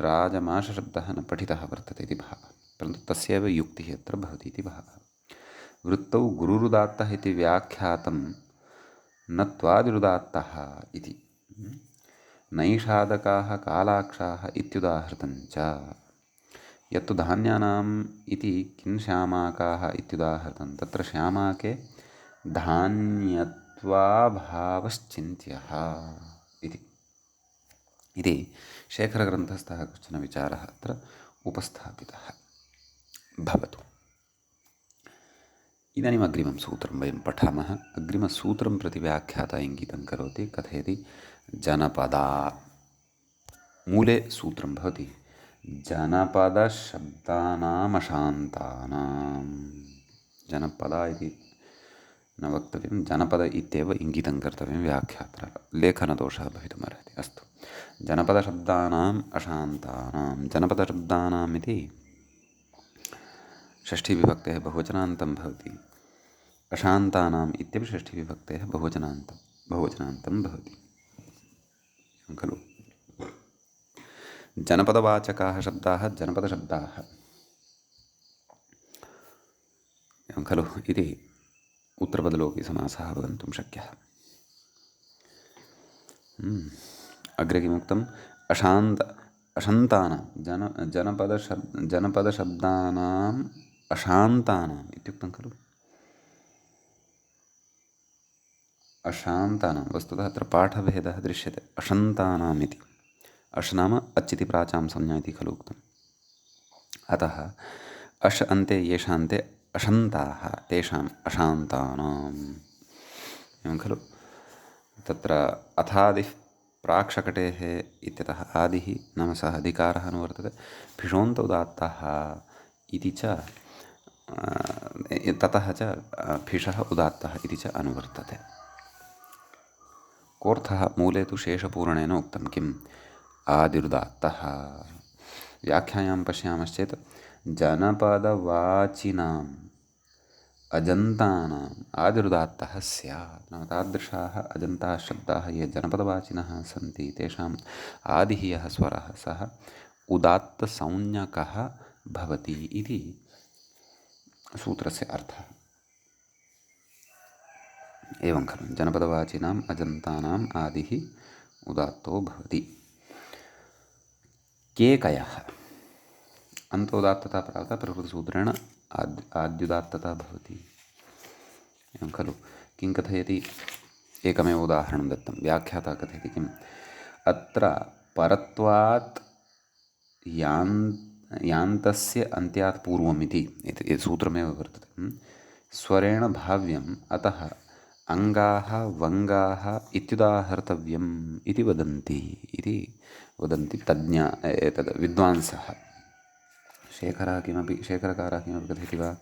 राजमाषशब्दः न पठितः वर्तते इति भावः, परन्तु तस्यैव युक्तिः अत्र भवति इति भावः। वृत्तौ गुरुरुदात्तः इति व्याख्यातं न त्वादिरुदात्तः इति। नैषादकाः कालाक्षाः इत्युदाहृतं च यत्तु धान्यानाम् इति किं श्यामाकाः इत्युदाहृतं तत्र श्यामाके धान्यत्वाभावश्चिन्त्यः इति। इति शेखरग्रन्थस्थः कश्चन विचारः अत्र उपस्थापितः भवतु। इदानीम् अग्रिमं सूत्रं वयं पठामः। अग्रिमसूत्रं प्रति व्याख्याता इङ्गितं करोति, कथयति जनपदा। मूले सूत्रं भवति जनपदशब्दानामशान्तानां। जनपदा इति न वक्तव्यं, जनपद इत्येव इङ्गितं कर्तव्यं व्याख्यात्रा, लेखनदोषः भवितुमर्हति। अस्तु, जनपदशब्दानाम् अशान्तानां। जनपदशब्दानाम् इति षष्ठीविभक्तेः बहुवचनान्तं भवति। अशान्तानाम् इत्यपि षष्ठीविभक्तेः बहुवचनान्तं भवति खलु। जनपदवाचकाः शब्दाः जनपदशब्दाः एवं खलु इति उत्तरपदलोपि समासः अवगन्तुं शक्यः। अग्रे किमुक्तम्? अशान्तानां जनपदशब्दानाम् अशान्तानाम् इत्युक्तं खलु। अशान्तानां, वस्तुतः अत्र पाठभेदः दृश्यते। अशन्तानाम् इति, अश् नाम अच् इति प्राचां संज्ञा इति खलु उक्तम्। अतः अश् अन्ते येषान्ते अशन्ताः तेषाम् अशान्तानाम् एवं खलु। तत्र अथादिः प्राक्शकटेः इत्यतः आदिः नाम सः अधिकारः अनुवर्तते। भिषोन्त उदात्तः इति च ततः च भिषः उदात्तः इति च अनुवर्तते। कोऽर्थः? मूले तु शेषपूरणेन उक्तं। किम्? आदिरुदात्तः। व्याख्यायां पश्यामश्चेत् जनपदवाचिनाम् अजन्तानाम् आदिरुदात्तः स्यात्। नाम तादृशाः अजन्ताः शब्दाः ये जनपदवाचिनः सन्ति तेषाम् आदिः यः स्वरः सः उदात्तसंज्ञकः भवति इति सूत्रस्य अर्थः। एवं खलु, जनपदवाचिनाम् अजन्तानाम् आदिः उदात्तो भवति। केकयः अन्तोदात्तता प्राप्ता प्रकृतिसूत्रेण आद्युदात्तता भवति एवं खलु। किं कथयति? एकमेव उदाहरणं दत्तं। व्याख्याता कथयति किम्? अत्र परत्वात् यान्तस्य अन्त्यात् पूर्वम् इति सूत्रमेव वर्तते। स्वरेण भाव्यम्, अतः अङ्गाः वङ्गाः इत्युदाहर्तव्यम् इति वदन्ति तज्ञा एतद् विद्वांसः। शेखरकारः किमपि कथयति वा?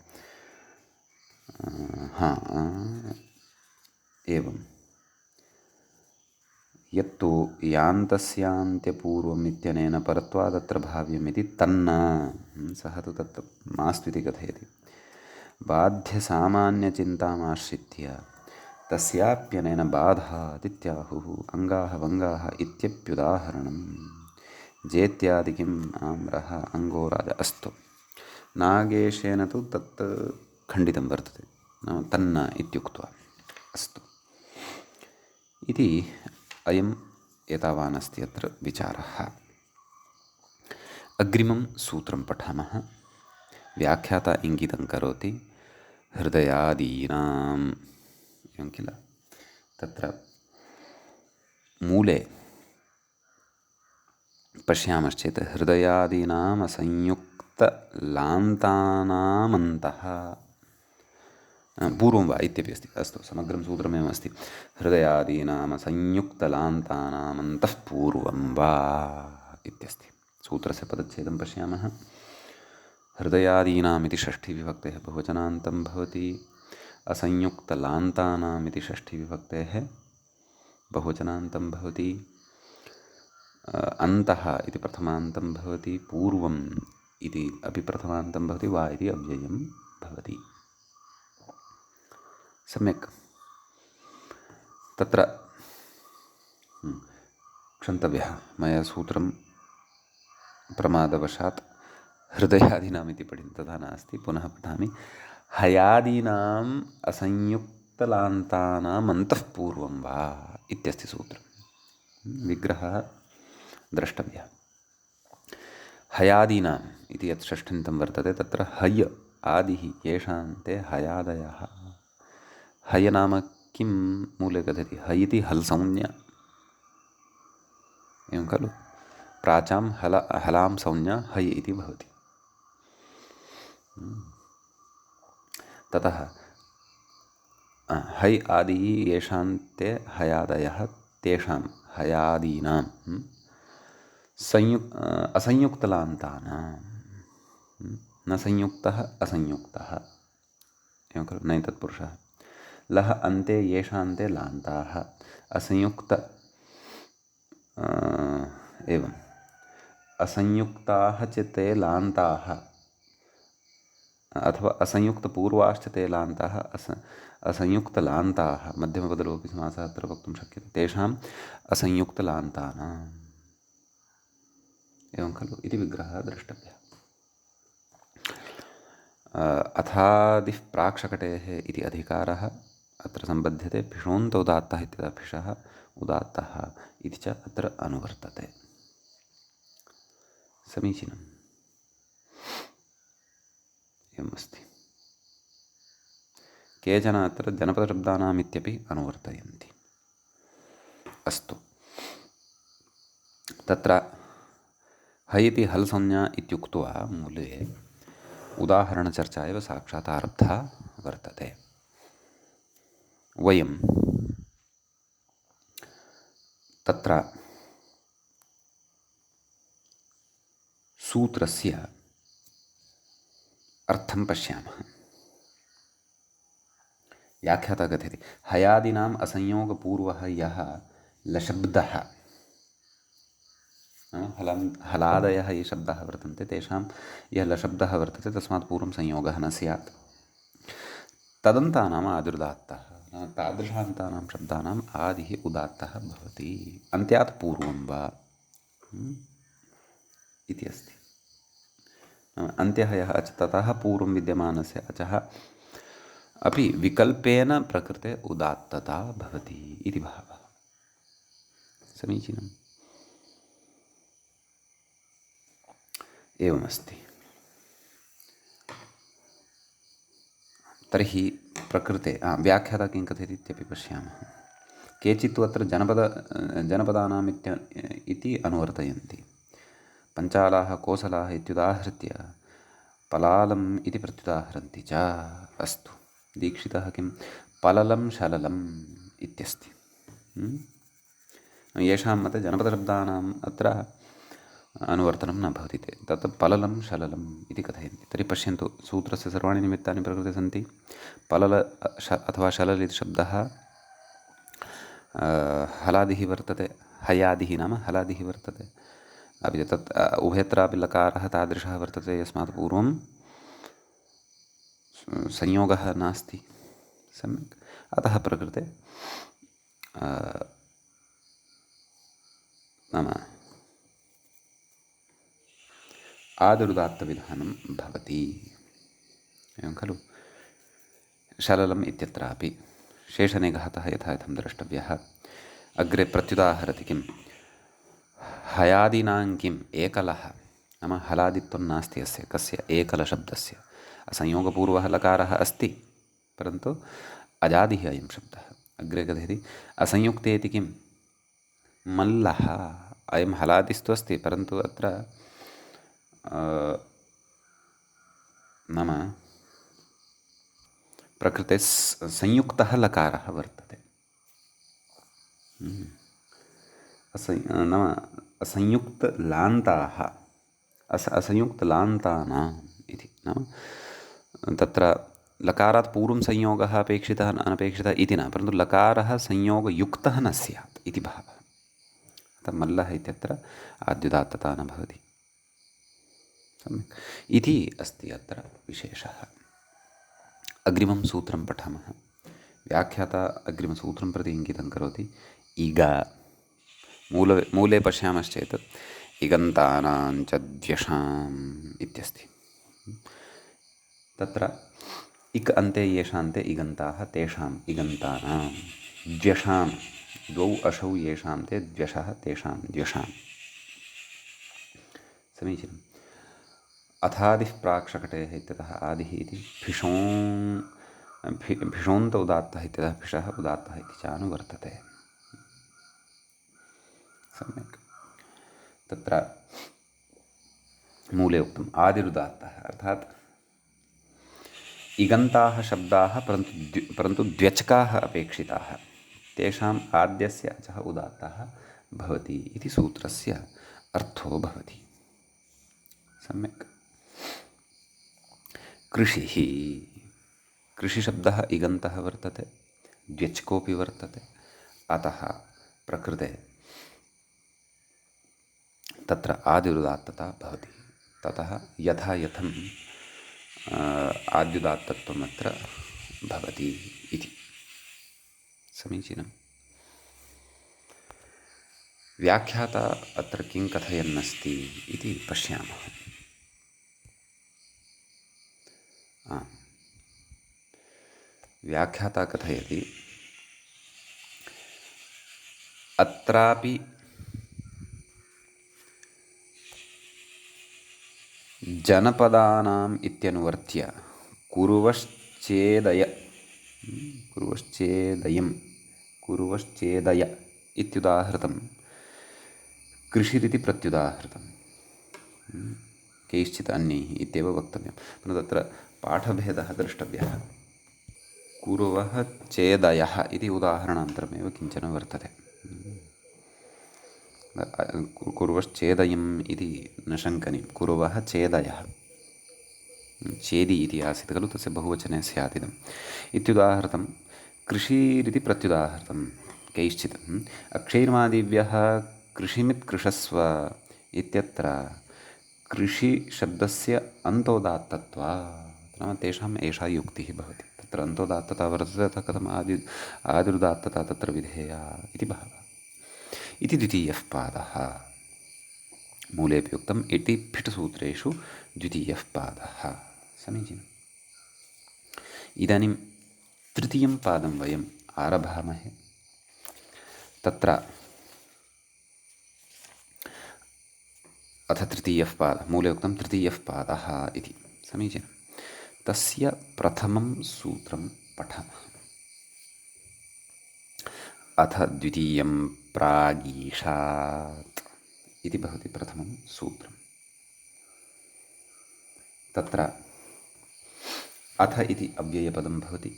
एवं यत्तु यान्तस्यान्त्यपूर्वम् इत्यनेन परत्वादत्र भाव्यमिति तन्न, सः तु तत् मास्तु इति कथयति। बाध्यसामान्यचिन्तामाश्रित्य तस्याप्यनेन बाधादित्याहुः अङ्गाः वङ्गाः इत्यप्युदाहरणम्। जेत्यादिकिम् आम्रः अङ्गो राज। अस्तु, नागेशेन तु तत् खण्डितं वर्तते, नाम तन्न इत्युक्त्वा। अस्तु इति अयम् एतावान् अस्ति अत्र विचारः। अग्रिमं सूत्रं पठामः। व्याख्याता इङ्गितं करोति हृदयादीनाम् एवं किल। तत्र मूले पश्यामश्चेत् हृदयादीनाम् असंयुक्तलान्तानामन्तः पूर्वं वा इत्यपि अस्ति। अस्तु, समग्रं सूत्रमेव अस्ति। हृदयादीनाम् असंयुक्तलान्तानामन्तः पूर्वं वा इत्यस्ति। सूत्रस्य पदच्छेदं पश्यामः। हृदयादीनाम् इति षष्ठीविभक्तेः बहुवचनान्तं भवति। असंयुक्तलान्तानाम् इति षष्ठीविभक्तेः बहुवचनान्तं भवति। अन्तः इति प्रथमान्तं भवति। पूर्वम् इति अपि प्रथमान्तं भवति। वा इति अव्ययं भवति। सम्यक्। तत्र क्षन्तव्यः, मया सूत्रं प्रमादवशात् हृदयादीनाम् इति पठितं, तथा नास्ति। पुनः पठामि। हयादीनाम् असंयुक्तलान्तानाम् अन्तः पूर्वं वा इत्यस्ति सूत्रं। विग्रहः द्रष्टव्यः। हयादीनाम् इति यत् षष्ठ्यन्तं वर्तते तत्र हय आदिः येषान्ते हयादयः। हय नाम किं? मूले कथयति हय इति हल् संज्ञा। एवं खलु। प्राचां हलां संज्ञा है इति भवति। ततः है आदिः येषान्ते हयादयः तेषां हयादीनां असंयुक्तलान्तानां न संयुक्तः असंयुक्तः एवं खलु न तत्पुरुषः। लः अन्ते येषान्ते लान्ताः असंयुक्त एवम् असंयुक्ताः च ते लान्ताः अथवा असंयुक्तपूर्वाश्च ते लान्ताः असंयुक्तलान्ताः मध्यमपदलोपि समासः अत्र वक्तुं शक्यते तेषाम् असंयुक्तलान्तानाम् एवं खलु इति विग्रहः द्रष्टव्यः। अथादिः प्राक्शकटेः इति अधिकारः अत्र सम्बध्यते। भिषोन्त उदात्तः इत्यतः भिषः उदात्तः इति च अत्र अनुवर्तते। समीचीनम्। एवमस्ति। केचन अत्र जनपदशब्दानाम् इत्यपि अनुवर्तयन्ति। अस्तु, तत्र है इति हल् संज्ञा इत्युक्त्वा मूले उदाहरणचर्चा एव साक्षात् आरब्धा वर्तते। वयं तत्र सूत्रस्य अर्थं पश्यामः। व्याख्याता कथयति हयादीनाम् असंयोगपूर्वः यः लशब्दः हलादयः ये शब्दाः वर्तन्ते तेषां यः लशब्दः वर्तते तस्मात् पूर्वं संयोगः न स्यात्। तदन्तानाम् आदिरुदात्तः तादृशान्तानां शब्दानाम् आदिः उदात्तः भवति अन्त्यात् पूर्वं वा इति अस्ति। अन्त्यः यः अच ततः पूर्वं विद्यमानस्य अचः अपि विकल्पेन प्रकृते उदात्तता भवति इति भावः। समीचीनम्। एवमस्ति। तर्हि प्रकृते व्याख्याता किं कथयति इत्यपि पश्यामः। केचित् तु अत्र जनपदानाम् इति अनुवर्तयन्ति। पञ्चालाः कोसलाः इत्युदाहृत्य पलालम् इति प्रत्युदाहरन्ति च। अस्तु, दीक्षितः किं पललं शललम् इत्यस्ति। येषां मते जनपदशब्दानाम् अत्र अनुवर्तनं न भवति। तत् पललं शललम् इति कथयन्ति। तर्हि पश्यन्तु, सूत्रस्य सर्वाणि निमित्तानि प्रकृते सन्ति। पलल अथवा शलल इति शब्दः हलादिः वर्तते। हयादिः नाम हलादिः वर्तते। अपि च तत् उभयत्रापि लकारः तादृशः वर्तते यस्मात् पूर्वं संयोगः नास्ति। सम्यक्। अतः प्रकृते नाम आदिरुदात्तविधानं भवति। एवं खलु। शललम् इत्यत्रापि शेषनिघातः यथा यथं द्रष्टव्यः। अग्रे प्रत्युदाहरति किं हयादीनां किम् एकलः नाम हलादित्वं नास्ति अस्य कस्य एकलशब्दस्य। असंयोगपूर्वः लकारः अस्ति परन्तु अजादिः अयं शब्दः। अग्रे कथयति असंयुक्तेति किं मल्लः। अयं हलादिस्तु अस्ति परन्तु अत्र नाम प्रकृते संयुक्तः लकारः वर्तते। नाम असंयुक्तलान्ताः असंयुक्तलान्तानाम् इति नाम तत्र लकारात् पूर्वं संयोगः अपेक्षितः अनपेक्षितः इति न, परन्तु लकारः संयोगयुक्तः न स्यात् इति भावः। अतः मल्लः इत्यत्र आद्युदात्तता न भवति। सम्यक् इति अस्ति अत्र विशेषः। अग्रिमं सूत्रं पठामः। व्याख्याता अग्रिमसूत्रं प्रति इङ्गितं करोति। इग मूले पश्यामश्चेत् इगन्तानां च द्व्यषाम् इत्यस्ति। तत्र इक् अन्ते येषान्ते इगन्ताः तेषाम् इगन्तानां द्व्यषां द्वौ अशौ येषान्ते द्व्यषः तेषां द्व्यषाम्। समीचीनम्। अथादिः प्राक्शकटेः इत्यतः आदिः इति भिषोन्त उदात्तः इत्यतः भिषः उदात्तः इति च अनुवर्तते। सम्यक्। तत्र मूले उक्तम् आदिरुदात्तः अर्थात् इगन्ताः शब्दाः परन्तु द्व्यचकाः अपेक्षिताः, तेषाम् आद्यस्य अचः उदात्तः भवति इति सूत्रस्य अर्थो भवति। सम्यक्। कृषिः, कृषिशब्दः इगन्तः वर्तते, द्व्यचकोऽपि वर्तते, अतः प्रकृते तत्र आदिरुदात्तता भवति। ततः यथा यथं आद्युदात्तत्वम् अत्र भवति इति। समीचीनम्। व्याख्याता अत्र किं कथयन्नस्ति इति पश्यामः। व्याख्याता कथयति अत्रापि जनपदानाम् इत्यनुवर्त्य कुर्वश्चेदय इत्युदाहृतं कृषिरिति प्रत्युदाहृतं कैश्चित् अन्यैः इत्येव वक्तव्यं। पुनः तत्र पाठभेदः द्रष्टव्यः। कुर्वः चेदयः इति उदाहरणान्तरमेव किञ्चन वर्तते। कुर्वश्चेदयम् इति न शङ्कनीं, कुर्वः चेदयः, चेदि इति आसीत् खलु, तस्य बहुवचने स्यात् इदम् इत्युदाहृतं कृषिरिति प्रत्युदाहृतं कैश्चित्। अक्षैर्मादिभ्यः कृषिमित् कृषस्व इत्यत्र कृषिशब्दस्य अन्तोदात्तत्वात्, नाम तेषाम् एषा युक्तिः भवति। तत्र अन्तोदात्तता वर्तते, अतः कथम् आदिरुदात्तता तत्र विधेया इति भावः। इति द्वितीयः पादः। मूलेऽपि उक्तम् इति फिट् सूत्रेषु द्वितीयः पादः। समीचीनम्। इदानीं तृतीयं पादं वयम् आरभामहे। तत्र अथ तृतीयः पादः, मूले उक्तं तृतीयः पादः इति। समीचीनं। तस्य प्रथमं सूत्रं पठामः। अथ द्वितीयं प्रागीषात् इति भवति प्रथमं सूत्रम्। तत्र अथ इति अव्ययपदं भवति,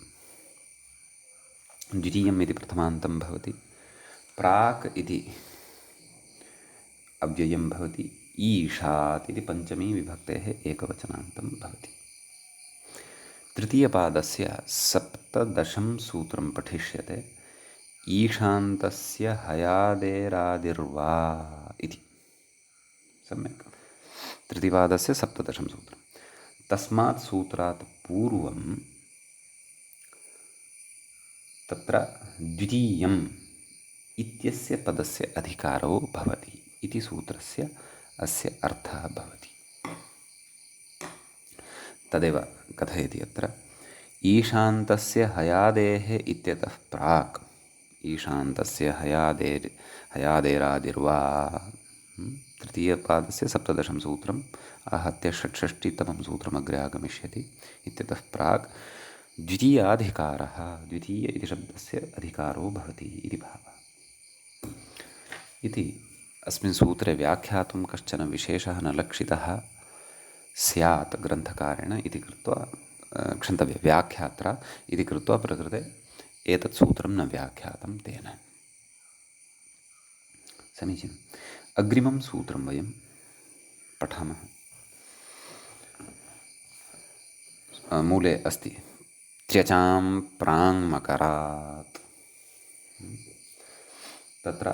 द्वितीयम् इति प्रथमान्तं भवति, प्राक् इति अव्ययं भवति, ईषात् इति पञ्चमी विभक्तेः एकवचनान्तं भवति। तृतीयपादस्य सप्तदशं सूत्रं पठिष्यते, ईशान्तस्य हयादेरादिर्वा इति। सम्यक्। तृतीयपादस्य सप्तदशं सूत्रं। तस्मात् सूत्रात् पूर्वं तत्र द्वितीयम् इत्यस्य पदस्य अधिकारो भवति इति सूत्रस्य अस्य अर्थः भवति। तदेव कथयति अत्र, ईशान्तस्य हयादेः इत्यतः प्राक्, ईशान्तस्य हयादेरादिर्वा, तृतीयपादस्य सप्तदशं सूत्रम् आहत्य षट्षष्टितमं सूत्रम् अग्रे आगमिष्यति। इत्यतः प्राक् द्वितीयाधिकारः, द्वितीय इति शब्दस्य अधिकारो भवति इति भावः। इति अस्मिन् सूत्रे व्याख्यातुं कश्चन विशेषः न लक्षितः स्यात् ग्रन्थकारेण इति कृत्वा, क्षन्तव्य व्याख्यात्रा इति कृत्वा प्रकृते एतत् सूत्रं न व्याख्यातं तेन। समीचीनम्। अग्रिमं सूत्रं वयं पठामः। मूले अस्ति त्यचां प्राङ्मकरात्। तत्र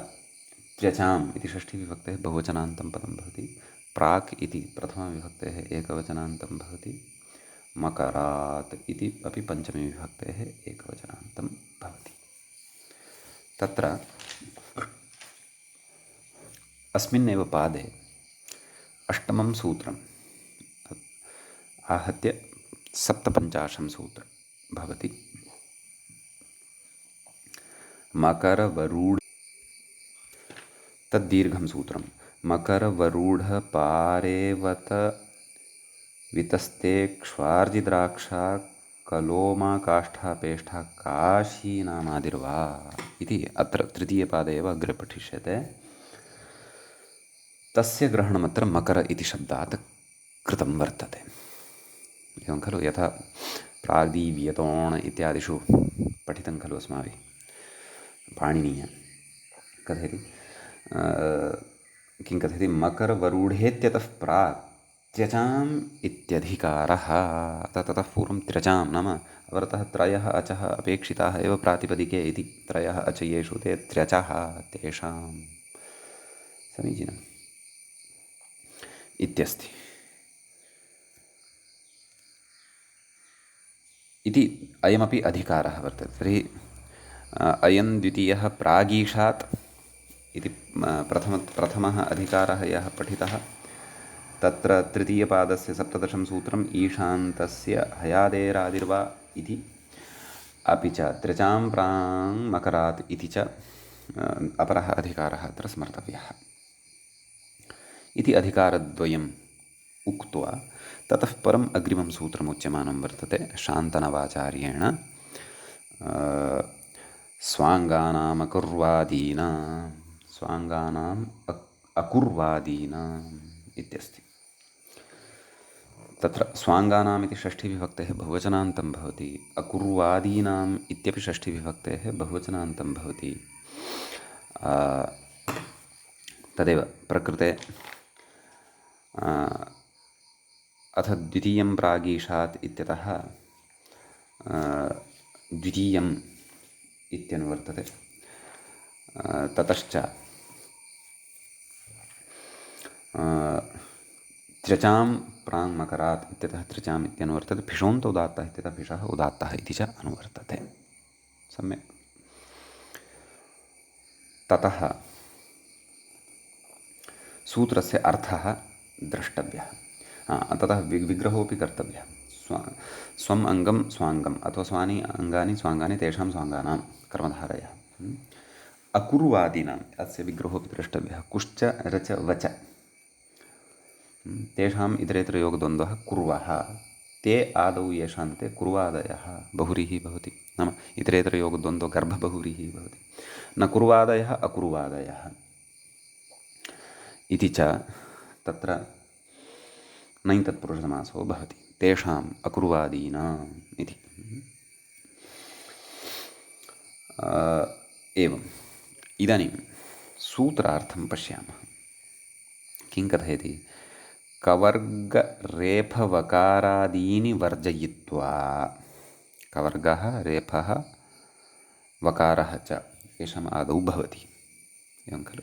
त्यचाम् इति षष्ठीविभक्तेः बहुवचनान्तं पदं भवति, प्राक् इति प्रथमविभक्तेः एकवचनान्तं भवति, मकरात् इति अपि पञ्चमीविभक्तेः एकवचनान्तं भवति। तत्र अस्मिन्नेव पादे अष्टमं सूत्रम् आहत्य सप्तपञ्चाशं सूत्रं भवति। मकरवरूढ, तद्दीर्घं सूत्रं, मकरवरूढपारेवत वितस्तेक्ष्वार्जिद्राक्षा कलोमा काष्ठा पेष्ठा काशीनामादिर्वा इति अत्र तृतीयपादे एव अग्रे पठिष्यते। तस्य ग्रहणमत्र मकर इति शब्दात् कृतं वर्तते। एवं खलु, यथा प्राग्दीव्यतोण इत्यादिषु पठितं खलु अस्माभिः। पाणिनीय कथयति, किं कथयति, मकरवरूढेत्यतः प्राक् त्यजाम् इत्यधिकारः। ततः पूर्वं त्यजां नाम अवरतः त्रयः अचः अपेक्षिताः एव प्रातिपदिके इति। त्रयः अचयेषु ते त्यचः तेषां, समीचीनम् इत्यस्ति। इति अयमपि अधिकारः वर्तते। तर्हि अयं द्वितीयः प्रागीषात् इति प्रथमः अधिकारः यः पठितः, तत्र तृतीयपादस्य सप्तदशं सूत्रम् ईशान्तस्य हयादेरादिर्वा इति, अपि च त्रिचां प्राङ् मकरात् इति च अपरः अधिकारः अत्र स्मर्तव्यः इति अधिकारद्वयम् उक्त्वा ततः परम् अग्रिमं सूत्रमुच्यमानं वर्तते शान्तनवाचार्येण, स्वाङ्गानाम् अकुर्वादीनाम् इत्यस्ति। तत्र स्वाङ्गानाम् इति षष्ठीविभक्तेः बहुवचनान्तं भवति, अकुर्वादीनाम् इत्यपि षष्ठीविभक्तेः बहुवचनान्तं भवति। तदेव प्रकृते अथ द्वितीयं प्रागीषात् इत्यतः द्वितीयम् इत्यनुवर्तते। ततश्च त्र्यचां प्राङ् मकरात् इत्यतः त्रिचाम् इत्यनुवर्तते। भिषोन्त उदात्तः इत्यतः भिषः उदात्तः इति च अनुवर्तते। सम्यक्। ततः सूत्रस्य अर्थः द्रष्टव्यः। ततः विग्रहोऽपि कर्तव्यः। स्वम् अङ्गं स्वाङ्गम् अथवा स्वानि अङ्गानि स्वाङ्गानि तेषां स्वाङ्गानां कर्मधारयः। अकुर्वादीनाम् अस्य विग्रहोऽपि द्रष्टव्यः। कुश्च रच वच तेषाम् इतरेतरयोगद्वन्द्वः कुर्वः। ते आदौ येषान्ते कुर्वादयः बहुव्रीहिः भवति, नाम इतरेतरयोगद्वन्द्वो गर्भबहुव्रीहिः भवति। न कुर्वादयः अकुर्वादयः इति च तत्र नञ् तत्पुरुषसमासो भवति। तेषाम् अकुर्वादीनाम् इति। एवम् इदानीं सूत्रार्थं पश्यामः। किं कथयति, कवर्गरेफवकारादीनि वर्जयित्वा, कवर्गः रेफः वकारः च येषाम् आदौ भवति, एवं खलु,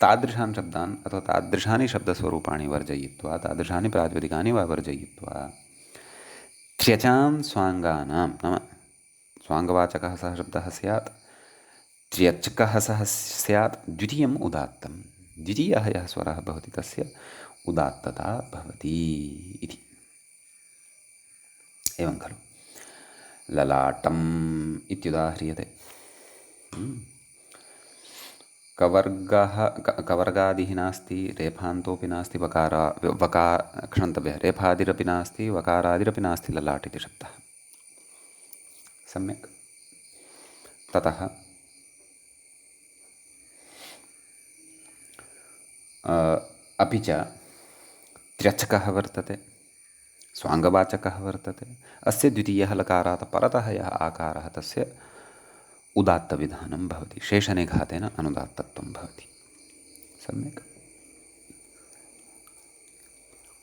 तादृशान् शब्दान् अथवा तादृशानि शब्दस्वरूपाणि वर्जयित्वा, तादृशानि प्रातिपदिकानि वा वर्जयित्वा, त्र्यचां स्वाङ्गानां नाम स्वाङ्गवाचकः सः शब्दः स्यात्, त्र्यच्कः सः स्यात्, द्वितीयम् उदात्तं, द्वितीयः यः स्वरः भवति तस्य उदात्तता भवति इति। एवं खलु, ललाटम् इत्युदाह्रियते। कवर्गादिः नास्ति, रेफान्तोऽपि नास्ति, क्षन्तव्यः, रेफादिरपि नास्ति, वकारादिरपि नास्ति, ललाट् इति शब्दः। सम्यक्। ततः अपि च त्र्यचकः वर्तते, स्वाङ्गवाचकः वर्तते। अस्य द्वितीयः लकारात् परतः यः आकारः तस्य उदात्तविधानं भवति, शेषनिघातेन अनुदात्तत्वं भवति। सम्यक्।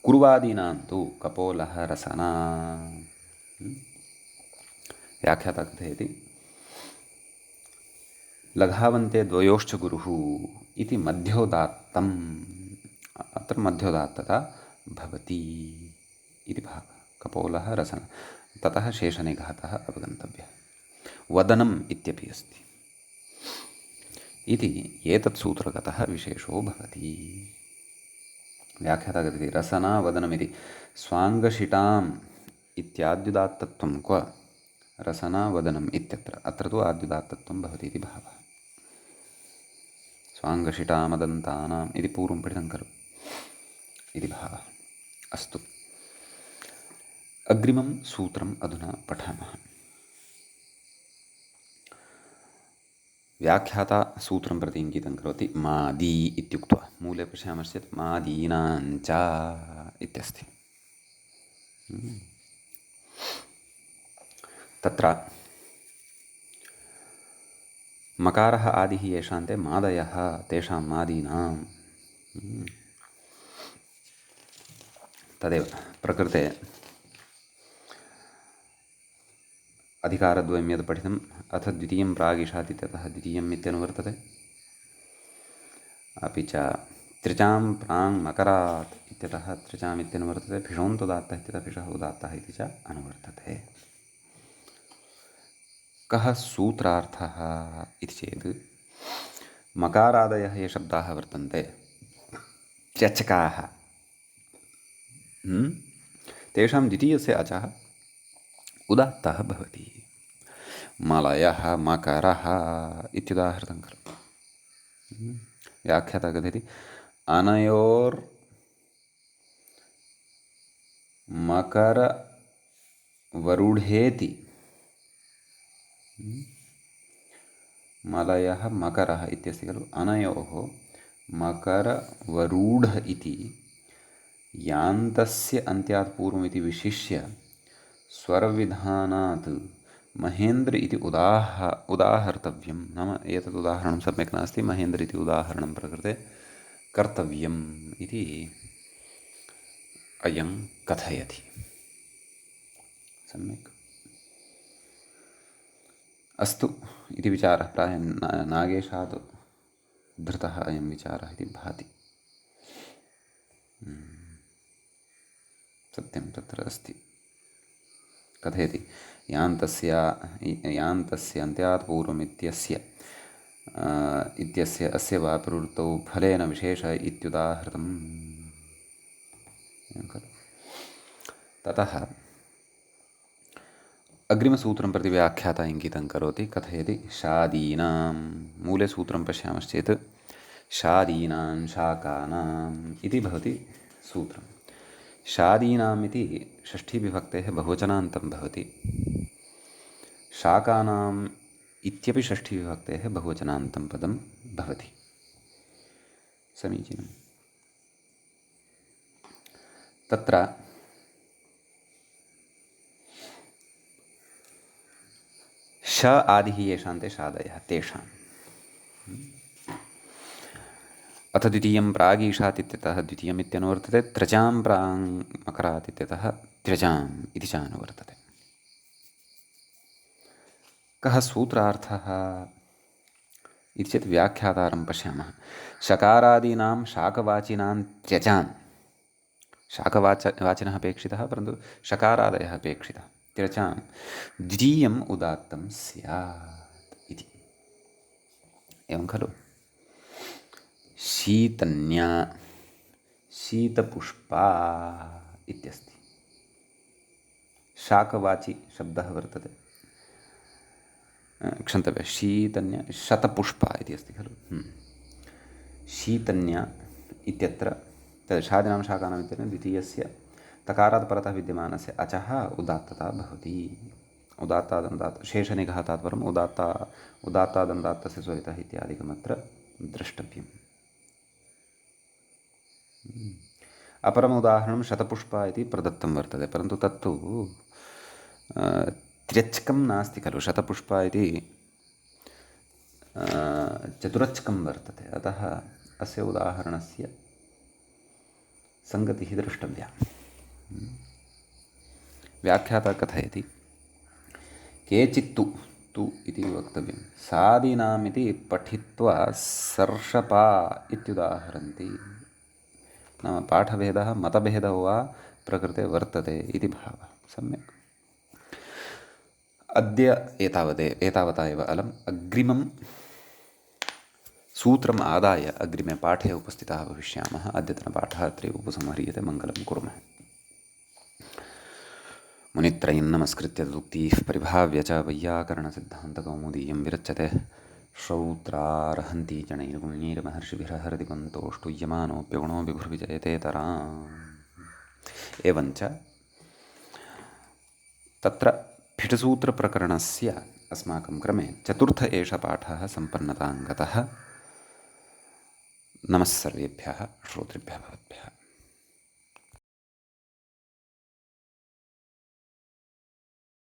कुर्वादीनां तु कपोलः रसना। व्याख्याता कथयति, लघावन्ते द्वयोश्च गुरुः इति मध्योदात्तम्, अत्र मध्योदात्तता भवति इति भावः। कपोलः रसना, ततः शेषनिघातः अवगन्तव्यः। वदनम् इत्यपि अस्ति इति एतत् सूत्रगतः विशेषो भवति। व्याख्याता कथयति, रसना वदनमिति स्वाङ्गशिटाम् इत्याद्युदात्तत्वं क्व रसना वदनम् इत्यत्र, अत्र तु आद्युदात्तत्वं भवति इति भावः। स्वाङ्गशिटामदन्तानाम् इति पूर्वं पठितं खलु इति भावः। अस्तु, अग्रिमं सूत्रम् अधुना पठामः। व्याख्याता सूत्रं प्रति इङ्गितं करोति मादी इत्युक्त्वा मूले पश्यामश्चेत् मादीनाञ्च इत्यस्ति। तत्र मकारः आदिः येषान्ते मादयः तेषां मादीनां तदेव प्रकृते अधिकारद्वयं यद् पठितम् अथ द्वितीयं प्रागिषात् इत्यतः द्वितीयम् इत्यनुवर्तते। अपि च त्रिचां प्राङ् मकरात् इत्यतः त्रिचाम् इत्यनुवर्तते। फिषोन्तुदात्तः इत्यतः फिषः उदात्तः इति च अनुवर्तते। कः सूत्रार्थः इति चेत् मकारादयः ये शब्दाः वर्तन्ते त्यचकाः तेषां द्वितीयस्य अचः उदात्तः भवति। मलयः मकरः इत्युदाहृतं खलु। व्याख्याता कथयति अनयोर्मकरवरुढेति मलयः मकरः इत्यस्ति खलु। अनयोः मकरवरूढ इति यान्तस्य अन्त्यात् पूर्वमिति विशिष्य स्वरविधानात् महेन्द्र इति उदाहर्तव्यं। नाम एतत् उदाहरणं सम्यक् नास्ति, महेन्द्र इति उदाहरणं प्रकृते कर्तव्यम् इति अयं कथयति। सम्यक् अस्तु इति विचारः प्रायः नागेशात् धृतः अयं विचारः इति भाति। सत्यं तत्र अस्ति। कथयति यान्तस्य अन्त्यात् पूर्वम् इत्यस्य अस्य वा प्रवृत्तौ फलेन विशेष इत्युदाहृतम्। ततः अग्रिमसूत्रं प्रति व्याख्याता इङ्गितं करोति। कथयति शादीनां मूले सूत्रं पश्यामश्चेत् शादीनां शाकानाम् इति भवति सूत्रं। शादीनाम् इति षष्ठीविभक्तेः बहुवचनान्तं भवति। शाकानाम् इत्यपि षष्ठीविभक्तेः बहुवचनान्तं पदं भवति। समीचीनं। तत्र श आदिः येषान्ते शादयः तेषाम् अथ द्वितीयं प्रागीषात् इत्यतः द्वितीयम् इत्यनुवर्तते। त्रचां प्राङ् मकरात् इत्यतः त्यजाम् इति च अनुवर्तते। कः सूत्रार्थः इति चेत् व्याख्यातारं पश्यामः। शकारादीनां शाकवाचिनां त्यजान् शाकवाचिनः अपेक्षितः, परन्तु शकारादयः अपेक्षितः। त्यजां द्वितीयम् उदात्तं स्यात् इति। एवं खलु। शीतन्या शीतपुष्पा इत्यस्ति। शाकवाची शब्दः वर्तते। क्षन्तव्यः, शीतन्या शतपुष्पा इति अस्ति खलु। शीतन्या इत्यत्र तद् शादीनां शाकानाम् इत्यनेन द्वितीयस्य तकारात् परतः विद्यमानस्य अचः उदात्तता भवति। उदात्तादनुदात्त शेषनिघातात् परम् उदात्तादनुदात्तस्य स्वरितः इत्यादिकमत्र द्रष्टव्यम्। अपरम् उदाहरणं शतपुष्पा इति प्रदत्तं वर्तते, परन्तु तत्तु त्र्यच्कं नास्ति खलु। शतपुष्पा इति चतुरच्कं वर्तते। अतः अस्य उदाहरणस्य सङ्गतिः द्रष्टव्या। व्याख्याता कथयति केचित्तु तु इति वक्तव्यं सादीनामिति पठित्वा सर्षपा इत्युदाहरन्ति। नाम पाठभेदः मतभेदो वा प्रकृते वर्तते इति भावः। सम्यक्। अद्य एतावता एव अलम्। अग्रिमं सूत्रम् आदाय अग्रिमे पाठे उपस्थिताः भविष्यामः। अद्यतनपाठः अत्रैव उपसंह्रियते। मङ्गलं कुर्मः। मुनित्रयं नमस्कृत्य तदुक्तिः परिभाव्य च वैयाकरणसिद्धान्तकौमुदीयं विरच्यते। श्रौत्रार्हन्ति च नैर्गुण्यैर्महर्षिभिरहरिदिगन्तोष्टुयमानोऽप्यगुणो विभुर्विजयतेतराम्। एवञ्च तत्र फिटसूत्रप्रकरणस्य अस्माकं क्रमे चतुर्थ एष पाठः सम्पन्नतां गतः। नमः सर्वेभ्यः श्रोतृभ्यः भवद्भ्यः।